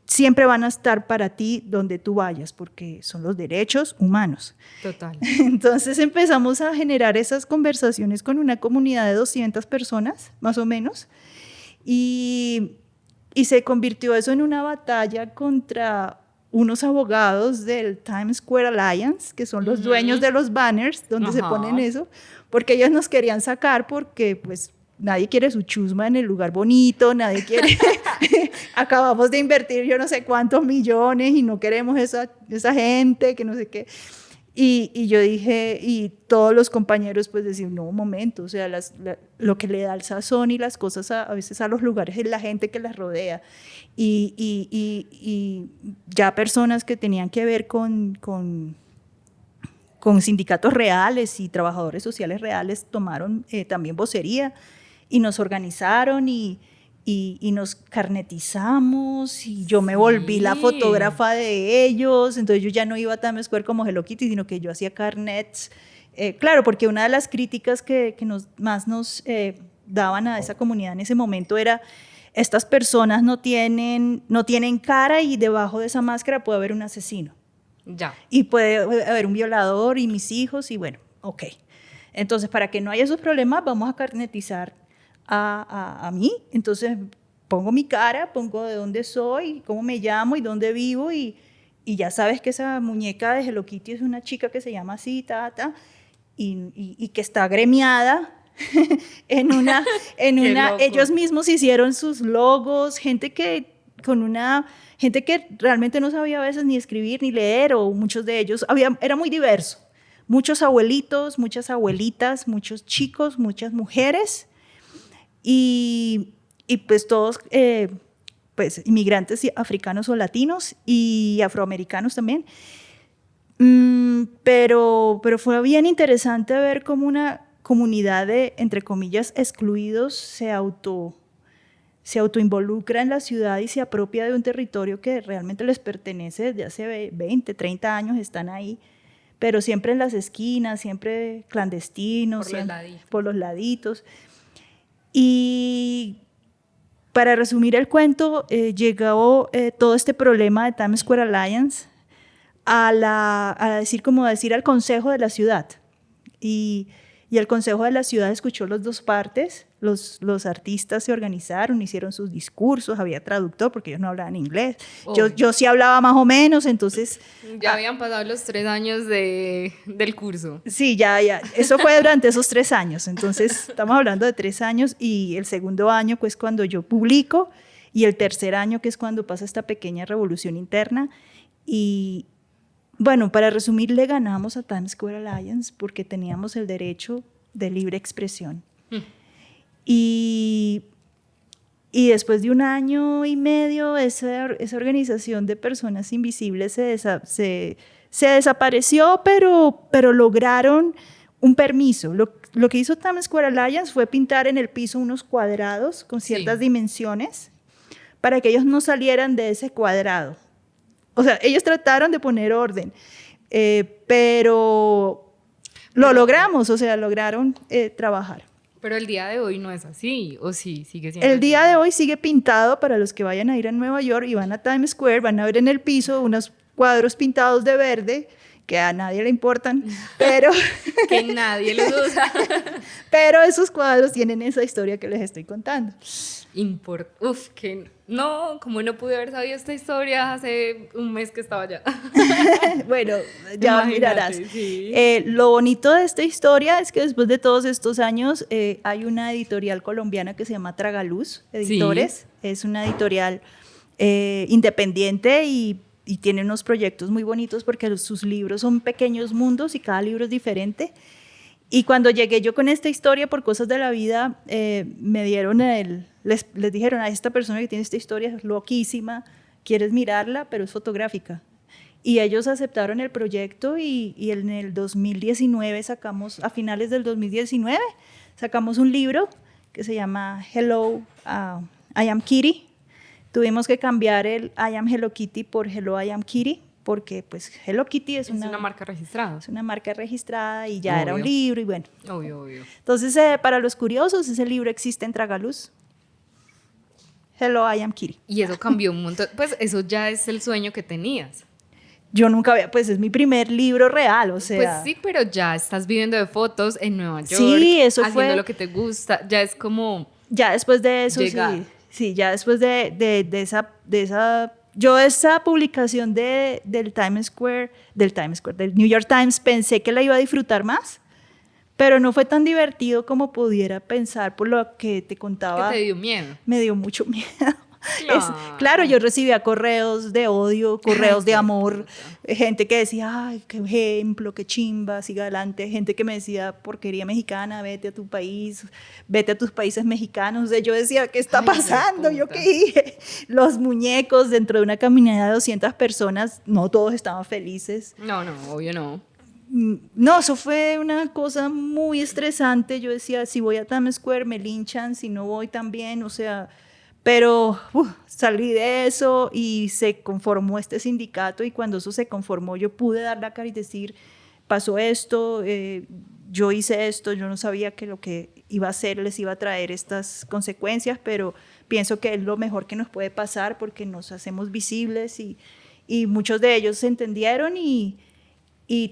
siempre van a estar para ti donde tú vayas, porque son los derechos humanos.
Total.
Entonces empezamos a generar esas conversaciones con una comunidad de 200 personas, más o menos, y se convirtió eso en una batalla contra unos abogados del Times Square Alliance, que son los dueños de los banners donde se ponen eso, porque ellos nos querían sacar porque pues nadie quiere su chusma en el lugar bonito, nadie quiere, acabamos de invertir yo no sé cuántos millones y no queremos esa gente, que no sé qué. Y yo dije, y todos los compañeros pues decían, no, un momento, o sea, lo que le da el sazón y las cosas a veces a los lugares es la gente que las rodea. Y ya personas que tenían que ver con sindicatos reales y trabajadores sociales reales tomaron también vocería y nos organizaron y nos carnetizamos y yo me volví la fotógrafa de ellos, entonces yo ya no iba a Times Square como Hello Kitty, sino que yo hacía carnets, claro, porque una de las críticas que más nos daban a esa comunidad en ese momento era, estas personas no tienen cara y debajo de esa máscara puede haber un asesino.
Ya.
Y puede haber un violador y mis hijos y bueno, ok. Entonces, para que no haya esos problemas, vamos a carnetizar a mí. Entonces, pongo mi cara, pongo de dónde soy, cómo me llamo y dónde vivo y ya sabes que esa muñeca de Hello Kitty es una chica que se llama así, y que está gremiada ellos mismos hicieron sus logos, gente que realmente no sabía a veces ni escribir ni leer, o muchos de ellos, era muy diverso, muchos abuelitos, muchas abuelitas, muchos chicos, muchas mujeres, y pues todos pues inmigrantes africanos o latinos y afroamericanos también. Pero fue bien interesante ver cómo una comunidad de, entre comillas, excluidos se autoinvolucra en la ciudad y se apropia de un territorio que realmente les pertenece desde hace 20, 30 años, están ahí, pero siempre en las esquinas, siempre clandestinos, por los laditos. Y para resumir el cuento, llegó todo este problema de Times Square Alliance a decir al consejo de la ciudad. Y el consejo de la ciudad escuchó las dos partes, los artistas se organizaron, hicieron sus discursos, había traductor porque ellos no hablaban inglés, yo sí hablaba más o menos, entonces...
Ya habían pasado los 3 años del curso.
Sí, ya, eso fue durante esos 3 años, entonces estamos hablando de 3 años y el segundo año pues cuando yo publico y el tercer año que es cuando pasa esta pequeña revolución interna y... Bueno, para resumir, le ganamos a Times Square Alliance porque teníamos el derecho de libre expresión. Y después de 1 año y medio, esa organización de personas invisibles se desapareció, pero lograron un permiso. Lo que hizo Times Square Alliance fue pintar en el piso unos cuadrados con ciertas dimensiones para que ellos no salieran de ese cuadrado. O sea, ellos trataron de poner orden, pero lo logramos, o sea, lograron trabajar.
Pero el día de hoy no es así, ¿o sí? Sigue siendo
el día de hoy sigue pintado para los que vayan a ir a Nueva York y van a Times Square, van a ver en el piso unos cuadros pintados de verde que a nadie le importan, pero,
Que nadie los usa.
pero esos cuadros tienen esa historia que les estoy contando.
Uf, que no, como no pude haber sabido esta historia hace un mes que estaba allá.
Bueno, ya
Imagínate,
mirarás.
sí.
Lo bonito de esta historia es que después de todos estos años hay una editorial colombiana que se llama Tragaluz Editores. Sí. Es una editorial independiente y tiene unos proyectos muy bonitos porque sus libros son pequeños mundos y cada libro es diferente. Y cuando llegué yo con esta historia por cosas de la vida, me dieron les dijeron a esta persona que tiene esta historia es loquísima, ¿quieres mirarla? Pero es fotográfica. Y ellos aceptaron el proyecto y en el 2019 sacamos, a finales del 2019, sacamos un libro que se llama Hello, I Am Kitty. Tuvimos que cambiar el I Am Hello Kitty por Hello, I Am Kitty, porque pues Hello Kitty es una
marca registrada.
Es una marca registrada y ya era un libro y bueno.
Obvio.
Entonces, para los curiosos, ese libro existe en Tragaluz. Hello, I Am Kitty.
Y eso cambió un montón. Pues eso ya es el sueño que tenías.
Yo nunca había, pues es mi primer libro real, o sea.
Pues sí, pero ya estás viviendo de fotos en Nueva York.
Sí, eso
haciendo
fue.
Lo que te gusta. Ya es como.
Ya después de eso,
llegar.
Sí, ya después de esa. Yo esa publicación del del New York Times, pensé que la iba a disfrutar más, pero no fue tan divertido como pudiera pensar por lo que te contaba.
¿Qué te dio miedo?
Me dio mucho miedo.
Claro.
Claro, yo recibía correos de odio, correos de amor, gente que decía, ay, qué ejemplo, qué chimba, siga adelante, gente que me decía, porquería mexicana, vete a tu país, vete a tus países mexicanos. O sea, yo decía, ¿qué está pasando? ¿Yo qué dije? Los muñecos dentro de una caminada de 200 personas, no todos estaban felices.
No, obvio no.
No, eso fue una cosa muy estresante. Yo decía, si voy a Times Square me linchan, si no voy también, o sea... Pero salí de eso y se conformó este sindicato y cuando eso se conformó yo pude dar la cara y decir, pasó esto, yo hice esto, yo no sabía que lo que iba a hacer les iba a traer estas consecuencias, pero pienso que es lo mejor que nos puede pasar porque nos hacemos visibles y muchos de ellos se entendieron y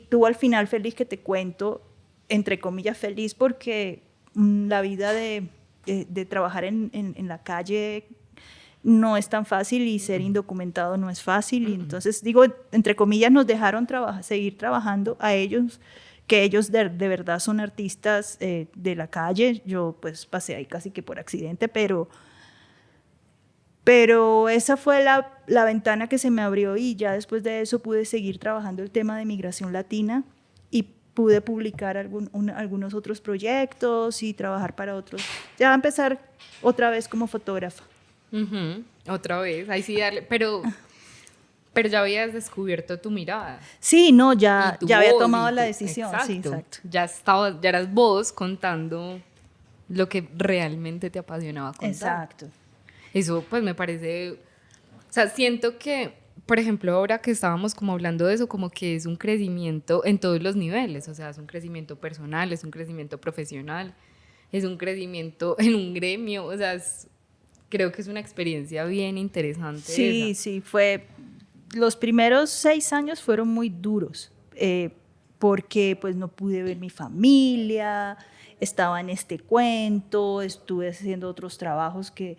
tú al final feliz que te cuento, entre comillas feliz porque la vida de trabajar en la calle no es tan fácil y ser indocumentado no es fácil. Y entonces, digo, entre comillas, nos dejaron seguir trabajando a ellos, que ellos de verdad son artistas de la calle. Yo pues pasé ahí casi que por accidente, pero esa fue la ventana que se me abrió y ya después de eso pude seguir trabajando el tema de migración latina y pude publicar algunos otros proyectos y trabajar para otros. Ya empezar otra vez como fotógrafa.
Otra vez, ahí sí darle, pero ya habías descubierto tu mirada.
Sí, no, ya había tomado la decisión.
Exacto.
Sí, exacto.
Ya eras vos contando lo que realmente te apasionaba contar.
Exacto.
Eso pues me parece, o sea, siento que por ejemplo, ahora que estábamos como hablando de eso, como que es un crecimiento en todos los niveles, o sea, es un crecimiento personal, es un crecimiento profesional, es un crecimiento en un gremio, o sea, creo que es una experiencia bien interesante.
Sí,
esa.
Sí, los primeros 6 años fueron muy duros, porque pues no pude ver mi familia, estaba en este cuento, estuve haciendo otros trabajos que...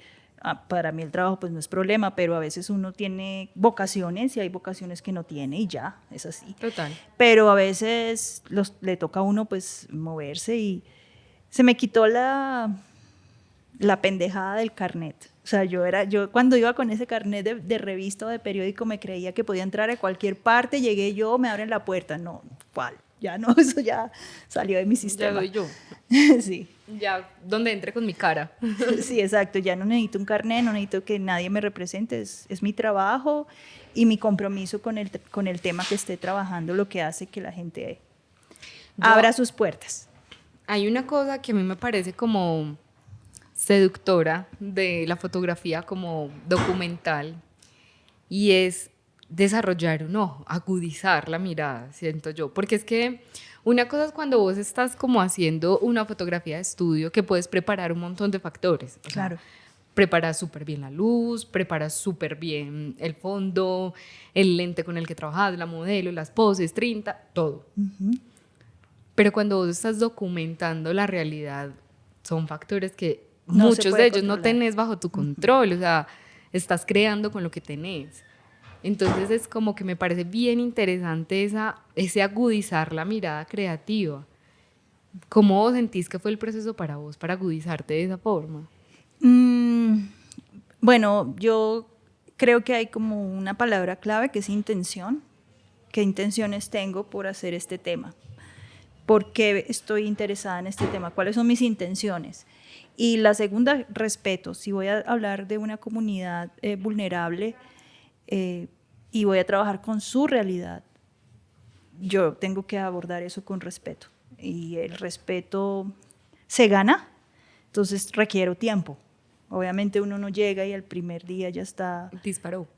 para mí el trabajo pues no es problema, pero a veces uno tiene vocaciones y hay vocaciones que no tiene y ya, es así.
Total.
Pero a veces le toca a uno pues moverse y se me quitó la pendejada del carnet. O sea, yo cuando iba con ese carnet de revista o de periódico me creía que podía entrar a cualquier parte, llegué yo, me abren la puerta. No, ¿cuál? Ya no, eso ya salió de mi sistema.
Ya soy yo.
Sí.
Ya, donde entre con mi cara.
Sí, exacto. Ya no necesito un carnet, no necesito que nadie me represente. Es mi trabajo y mi compromiso con el tema que esté trabajando lo que hace que la gente abra sus puertas.
Hay una cosa que a mí me parece como seductora de la fotografía como documental y es desarrollar un ojo, agudizar la mirada, siento yo, porque es que una cosa es cuando vos estás como haciendo una fotografía de estudio que puedes preparar un montón de factores,
Claro.
preparas súper bien la luz, preparas súper bien el fondo, el lente con el que trabajas, la modelo, las poses, 30, todo. Pero cuando vos estás documentando la realidad, son factores que
No se
muchos
puede
de ellos no
controlar.
tenés bajo tu control, o sea, estás creando con lo que tenés. Entonces es como que me parece bien interesante ese agudizar la mirada creativa. ¿Cómo vos sentís que fue el proceso para vos, para agudizarte de esa forma?
Bueno, yo creo que hay como una palabra clave que es intención. ¿Qué intenciones tengo por hacer este tema? ¿Por qué estoy interesada en este tema? ¿Cuáles son mis intenciones? Y la segunda, respeto. Si voy a hablar de una comunidad vulnerable y voy a trabajar con su realidad, yo tengo que abordar eso con respeto. Y el respeto se gana, entonces requiero tiempo. Obviamente uno no llega y el primer día ya está,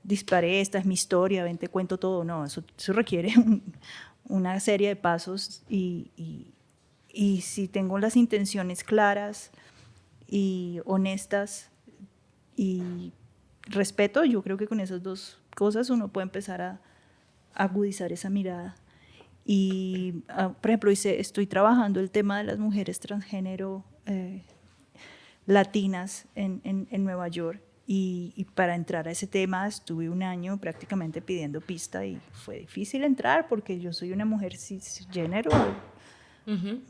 disparé, esta es mi historia, ven, te cuento todo. No, eso requiere una serie de pasos y si tengo las intenciones claras y honestas y respeto, yo creo que con esas dos cosas uno puede empezar a agudizar esa mirada. Y, por ejemplo, estoy trabajando el tema de las mujeres transgénero latinas en Nueva York y para entrar a ese tema estuve un año prácticamente pidiendo pista y fue difícil entrar porque yo soy una mujer cisgénero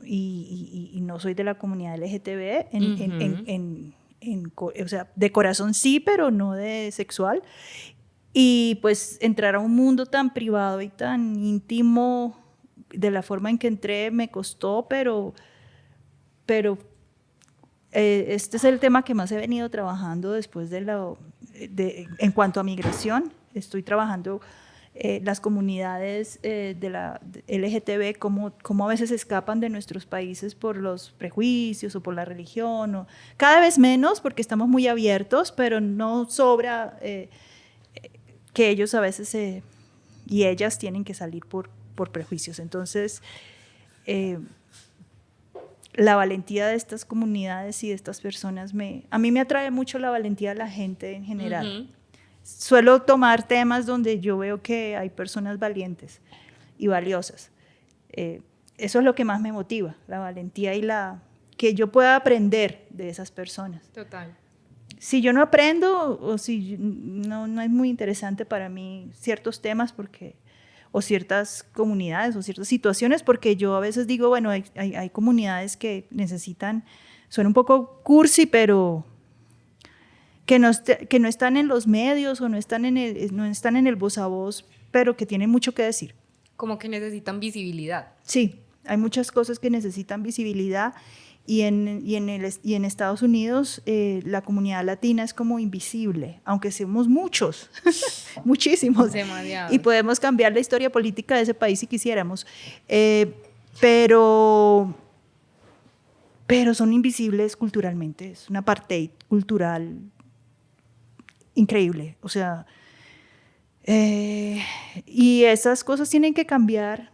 y no soy de la comunidad LGTB o sea, de corazón sí, pero no de sexual. Y pues entrar a un mundo tan privado y tan íntimo, de la forma en que entré, me costó, pero este es el tema que más he venido trabajando después en cuanto a migración. Estoy trabajando las comunidades de la LGTB, cómo a veces escapan de nuestros países por los prejuicios o por la religión. Cada vez menos, porque estamos muy abiertos, pero no sobra que ellos a veces y ellas tienen que salir por prejuicios. Entonces, la valentía de estas comunidades y de estas personas, a mí me atrae mucho la valentía de la gente en general. Suelo tomar temas donde yo veo que hay personas valientes y valiosas. Eso es lo que más me motiva, la valentía y que yo pueda aprender de esas personas.
Total.
Si yo no aprendo o si no es muy interesante para mí ciertos temas o ciertas comunidades o ciertas situaciones, porque yo a veces digo, bueno, hay comunidades que necesitan, son un poco cursi, pero que no están en los medios o no están en el voz a voz, pero que tienen mucho que decir.
Como que necesitan visibilidad.
Sí, hay muchas cosas que necesitan visibilidad. Y en Estados Unidos la comunidad latina es como invisible, aunque somos muchos, muchísimos.
Demasiado.
Y podemos cambiar la historia política de ese país si quisiéramos. Pero son invisibles culturalmente, es una apartheid cultural increíble. O sea, y esas cosas tienen que cambiar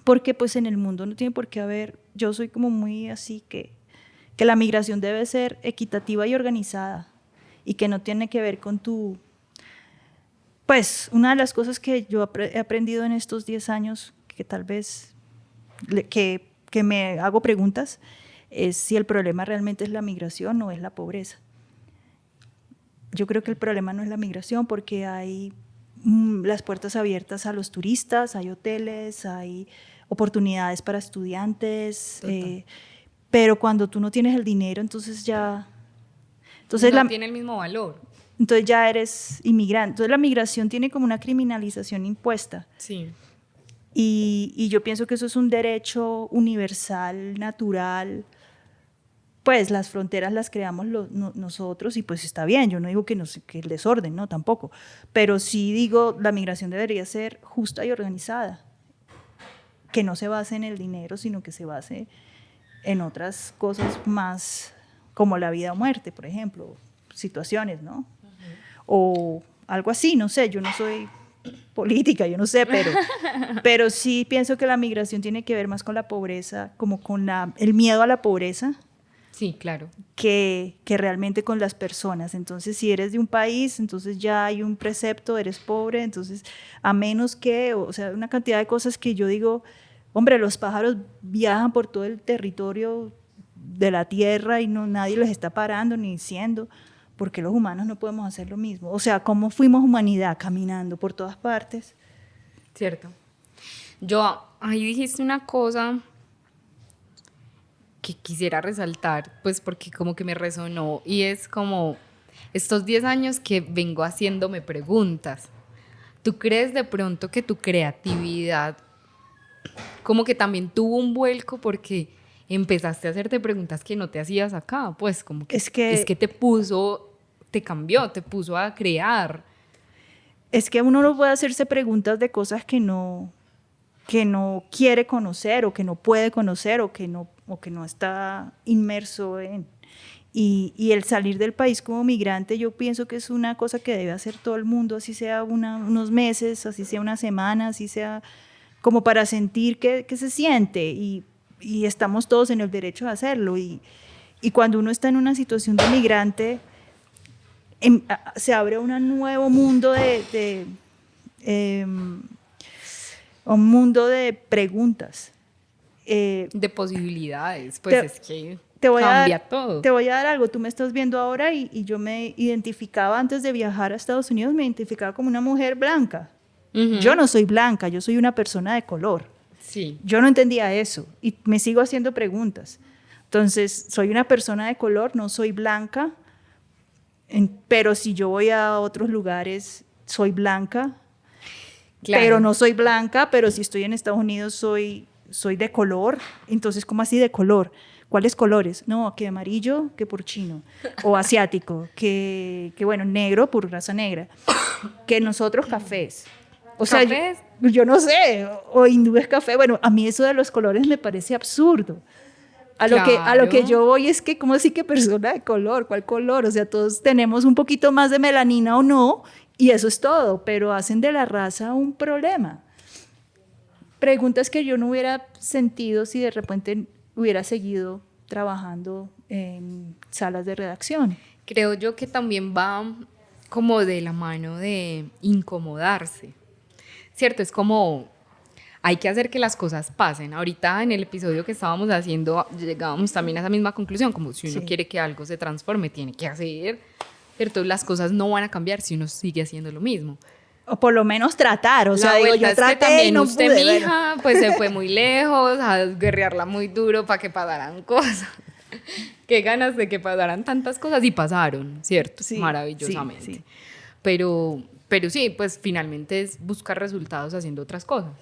porque pues en el mundo no tiene por qué haber. Yo soy como muy así que la migración debe ser equitativa y organizada y que no tiene que ver con pues una de las cosas que yo he aprendido en estos 10 años, que tal vez que me hago preguntas, es si el problema realmente es la migración o es la pobreza. Yo creo que el problema no es la migración porque hay las puertas abiertas a los turistas, hay hoteles, hay oportunidades para estudiantes, pero cuando tú no tienes el dinero, entonces ya... Entonces
no tiene el mismo valor.
Entonces ya eres inmigrante. Entonces la migración tiene como una criminalización impuesta.
Sí.
Y yo pienso que eso es un derecho universal, natural. Pues las fronteras las creamos nosotros y pues está bien, yo no digo que el desorden, no, tampoco, pero sí digo, la migración debería ser justa y organizada, que no se base en el dinero, sino que se base en otras cosas más, como la vida o muerte, por ejemplo, situaciones, ¿no? O algo así, no sé, yo no soy política, yo no sé, pero sí pienso que la migración tiene que ver más con la pobreza, como con el miedo a la pobreza,
Sí, claro.
que realmente con las personas. Entonces, si eres de un país, entonces ya hay un precepto, eres pobre, entonces, a menos que, o sea, una cantidad de cosas que yo digo, hombre, los pájaros viajan por todo el territorio de la tierra y no, nadie los está parando ni diciendo, ¿por qué los humanos no podemos hacer lo mismo? O sea, ¿cómo fuimos humanidad caminando por todas partes?
Cierto. Yo, ahí dijiste una cosa que quisiera resaltar, pues porque como que me resonó, y es como estos 10 años que vengo haciéndome preguntas. ¿Tú crees de pronto que tu creatividad como que también tuvo un vuelco porque empezaste a hacerte preguntas que no te hacías acá? Pues como que es que te puso, te cambió, te puso a crear.
Es que uno no puede hacerse preguntas de cosas que no quiere conocer o que no puede conocer o que no está inmerso en. Y el salir del país como migrante, yo pienso que es una cosa que debe hacer todo el mundo, así sea unos meses, así sea una semana, así sea como para sentir que se siente y estamos todos en el derecho de hacerlo. Y cuando uno está en una situación de migrante, se abre un nuevo mundo un mundo de preguntas.
De posibilidades, pues es que
te voy
cambia todo.
Te voy a dar algo, tú me estás viendo ahora y yo me identificaba antes de viajar a Estados Unidos, me identificaba como una mujer blanca. Yo no soy blanca, yo soy una persona de color.
Sí.
Yo no entendía eso y me sigo haciendo preguntas. Entonces, soy una persona de color, no soy blanca, pero si yo voy a otros lugares, soy blanca. Claro. Pero no soy blanca, pero si estoy en Estados Unidos soy de color. Entonces, ¿cómo así de color? ¿Cuáles colores? No, que amarillo, que porcino. O asiático, que bueno, negro por raza negra. Que nosotros cafés. O sea, yo no sé, o hindú es café. Bueno, a mí eso de los colores me parece absurdo. A lo que yo voy es que, ¿cómo así que persona de color? ¿Cuál color? O sea, todos tenemos un poquito más de melanina o no, y eso es todo, pero hacen de la raza un problema. Preguntas que yo no hubiera sentido si de repente hubiera seguido trabajando en salas de redacción.
Creo yo que también va como de la mano de incomodarse, ¿cierto? Es como hay que hacer que las cosas pasen. Ahorita en el episodio que estábamos haciendo llegábamos también a esa misma conclusión, como si uno quiere que algo se transforme, tiene que hacer, ¿cierto? Las cosas no van a cambiar si uno sigue haciendo lo mismo.
O por lo menos tratar, o sea,
digo, yo traté y no pude. Mi hija, pues se fue muy lejos, a guerrearla muy duro para que pasaran cosas. Qué ganas de que pasaran tantas cosas y pasaron, ¿cierto? Sí, maravillosamente. Sí. Pero sí, pues finalmente es buscar resultados haciendo otras cosas.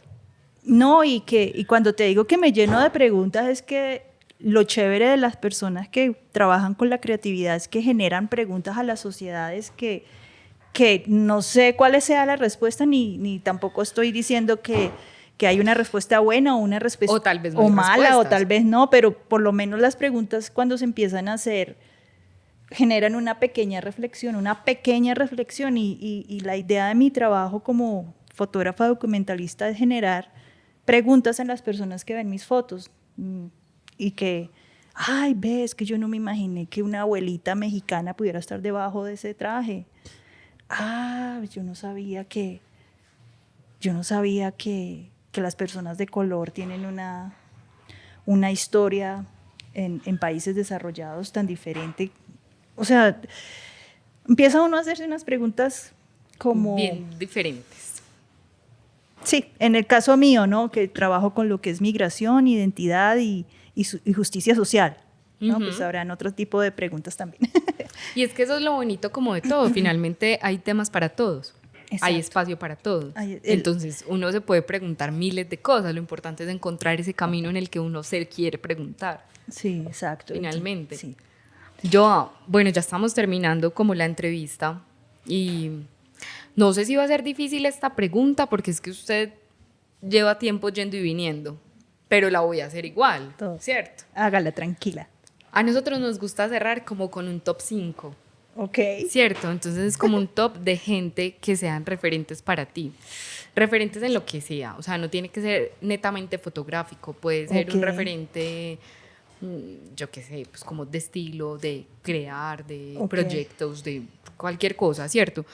No, y cuando te digo que me lleno de preguntas es que lo chévere de las personas que trabajan con la creatividad es que generan preguntas a las sociedades que no sé cuál sea la respuesta, ni tampoco estoy diciendo que hay una respuesta buena o una respuesta
o tal vez no
mala, o tal vez no, pero por lo menos las preguntas cuando se empiezan a hacer generan una pequeña reflexión y la idea de mi trabajo como fotógrafa documentalista es generar preguntas en las personas que ven mis fotos y que, ay, ves que yo no me imaginé que una abuelita mexicana pudiera estar debajo de ese traje. Yo no sabía que las personas de color tienen una historia en países desarrollados tan diferente. O sea, empieza uno a hacerse unas preguntas como
bien diferentes.
Sí, en el caso mío, ¿no? Que trabajo con lo que es migración, identidad y justicia social, ¿no? Pues habrán otro tipo de preguntas también.
Y es que eso es lo bonito como de todo, finalmente hay temas para todos. Exacto. Hay espacio para todos. Entonces uno se puede preguntar miles de cosas, lo importante es encontrar ese camino en el que uno se quiere preguntar.
Sí, exacto.
Finalmente.
Sí.
Bueno, ya estamos terminando como la entrevista y no sé si va a ser difícil esta pregunta porque es que usted lleva tiempo yendo y viniendo, pero la voy a hacer igual, ¿cierto?
Hágala tranquila.
A nosotros nos gusta cerrar como con un top 5.
Ok.
¿Cierto? Entonces es como un top de gente que sean referentes para ti. Referentes en lo que sea. O sea, no tiene que ser netamente fotográfico. Puede ser un referente yo qué sé, pues como de estilo, de crear, de
Ok.
proyectos, de cualquier cosa, ¿cierto?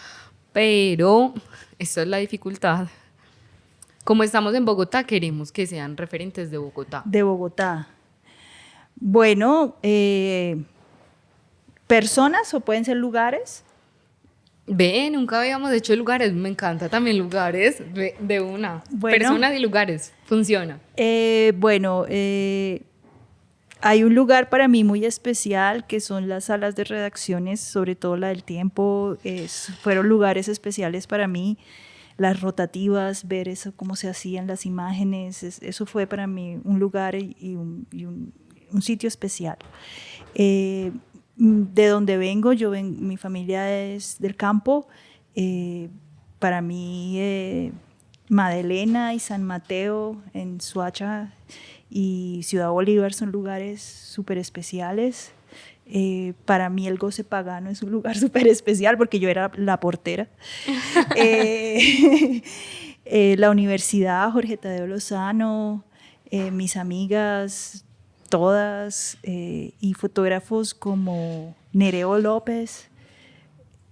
Pero esta es la dificultad. Como estamos en Bogotá, queremos que sean referentes de Bogotá.
De Bogotá. Bueno, personas o pueden ser lugares.
Ve, nunca habíamos hecho lugares, me encanta también lugares, de una.
Bueno.
Personas y lugares, funciona.
Bueno, hay un lugar para mí muy especial que son las salas de redacciones, sobre todo la del Tiempo. Fueron lugares especiales para mí. Las rotativas, ver eso, cómo se hacían las imágenes, eso fue para mí un lugar y un sitio especial. De donde vengo, mi familia es del campo. Para mí, Madelena y San Mateo en Soacha y Ciudad Bolívar son lugares súper especiales. Para mí el Goce Pagano es un lugar súper especial porque yo era la portera. La universidad, Jorge Tadeo Lozano, mis amigas, todas, y fotógrafos como Nereo López,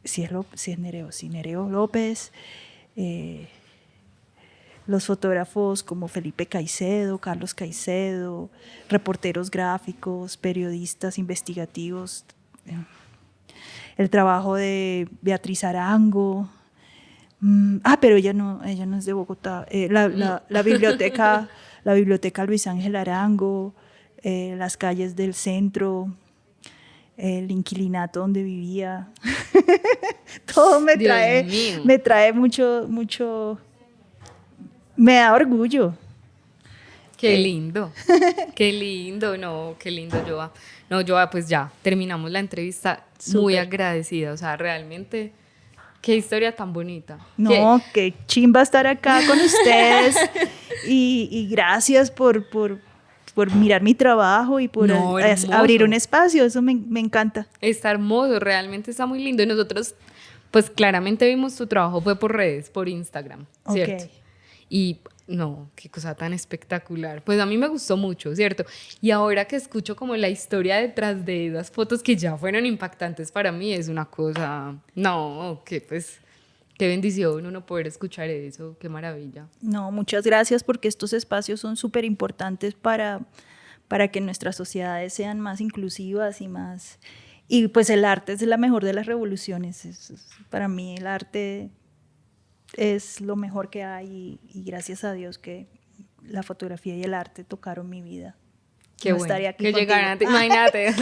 si es Nereo, sí, Nereo López, los fotógrafos como Felipe Caicedo, Carlos Caicedo, reporteros gráficos, periodistas investigativos, el trabajo de Beatriz Arango. Pero ella no es de Bogotá. La biblioteca Luis Ángel Arango, las calles del centro, el inquilinato donde vivía. Todo
Dios mío.
me trae mucho, me da orgullo.
Qué lindo, qué lindo, no, qué lindo, Joa. No, Joa, pues ya, terminamos la entrevista muy
Súper.
agradecida, o sea, realmente, qué historia tan bonita.
No, qué chimba estar acá con ustedes y gracias por mirar mi trabajo y por
No, hermoso.
abrir un espacio, eso me encanta.
Está hermoso, realmente está muy lindo. Y nosotros, pues claramente vimos tu trabajo, fue por redes, por Instagram, ¿cierto?
Ok.
Y no, qué cosa tan espectacular. Pues a mí me gustó mucho, ¿cierto? Y ahora que escucho como la historia detrás de esas fotos que ya fueron impactantes para mí, es una cosa, no, que pues, qué bendición uno poder escuchar eso, qué maravilla.
No, muchas gracias porque estos espacios son súper importantes para que nuestras sociedades sean más inclusivas y más... Y pues el arte es la mejor de las revoluciones. Para mí el arte es lo mejor que hay y gracias a Dios que la fotografía y el arte tocaron mi vida.
Qué
No
bueno,
estaría aquí
que
contigo.
llegaran, imagínate,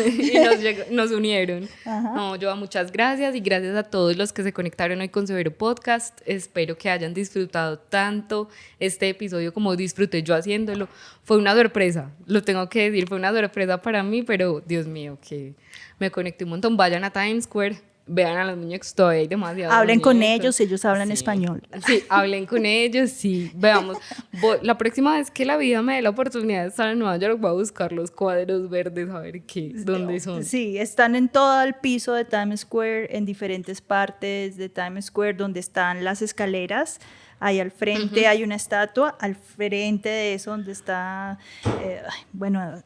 y nos unieron.
Ajá.
No, Joa, muchas gracias y gracias a todos los que se conectaron hoy con Severo Podcast. Espero que hayan disfrutado tanto este episodio como disfruté yo haciéndolo. Fue una sorpresa, lo tengo que decir, fue una sorpresa para mí, pero Dios mío, que me conecté un montón. Vayan a Times Square, vean a los muñecos, todavía hay demasiados
Hablen con
muñecos.
ellos hablan
Sí.
español.
Sí, hablen con ellos, sí, veamos. La próxima vez que la vida me dé la oportunidad de estar en Nueva York, voy a buscar los cuadros verdes, a ver dónde son.
Sí, están en todo el piso de Times Square, en diferentes partes de Times Square, donde están las escaleras. Ahí al frente hay una estatua, al frente de eso donde está, bueno,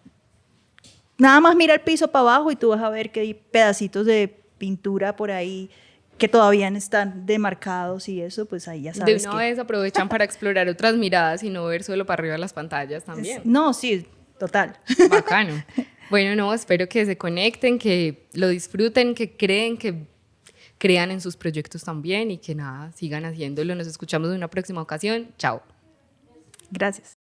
nada más mira el piso para abajo y tú vas a ver que hay pedacitos de pintura por ahí que todavía están demarcados y eso, pues ahí ya
De
sabes
una vez aprovechan para explorar otras miradas y no ver solo para arriba las pantallas también.
No, sí, total.
Bacano. Bueno, no, espero que se conecten, que lo disfruten, que crean en sus proyectos también y que nada, sigan haciéndolo. Nos escuchamos en una próxima ocasión. Chao.
Gracias.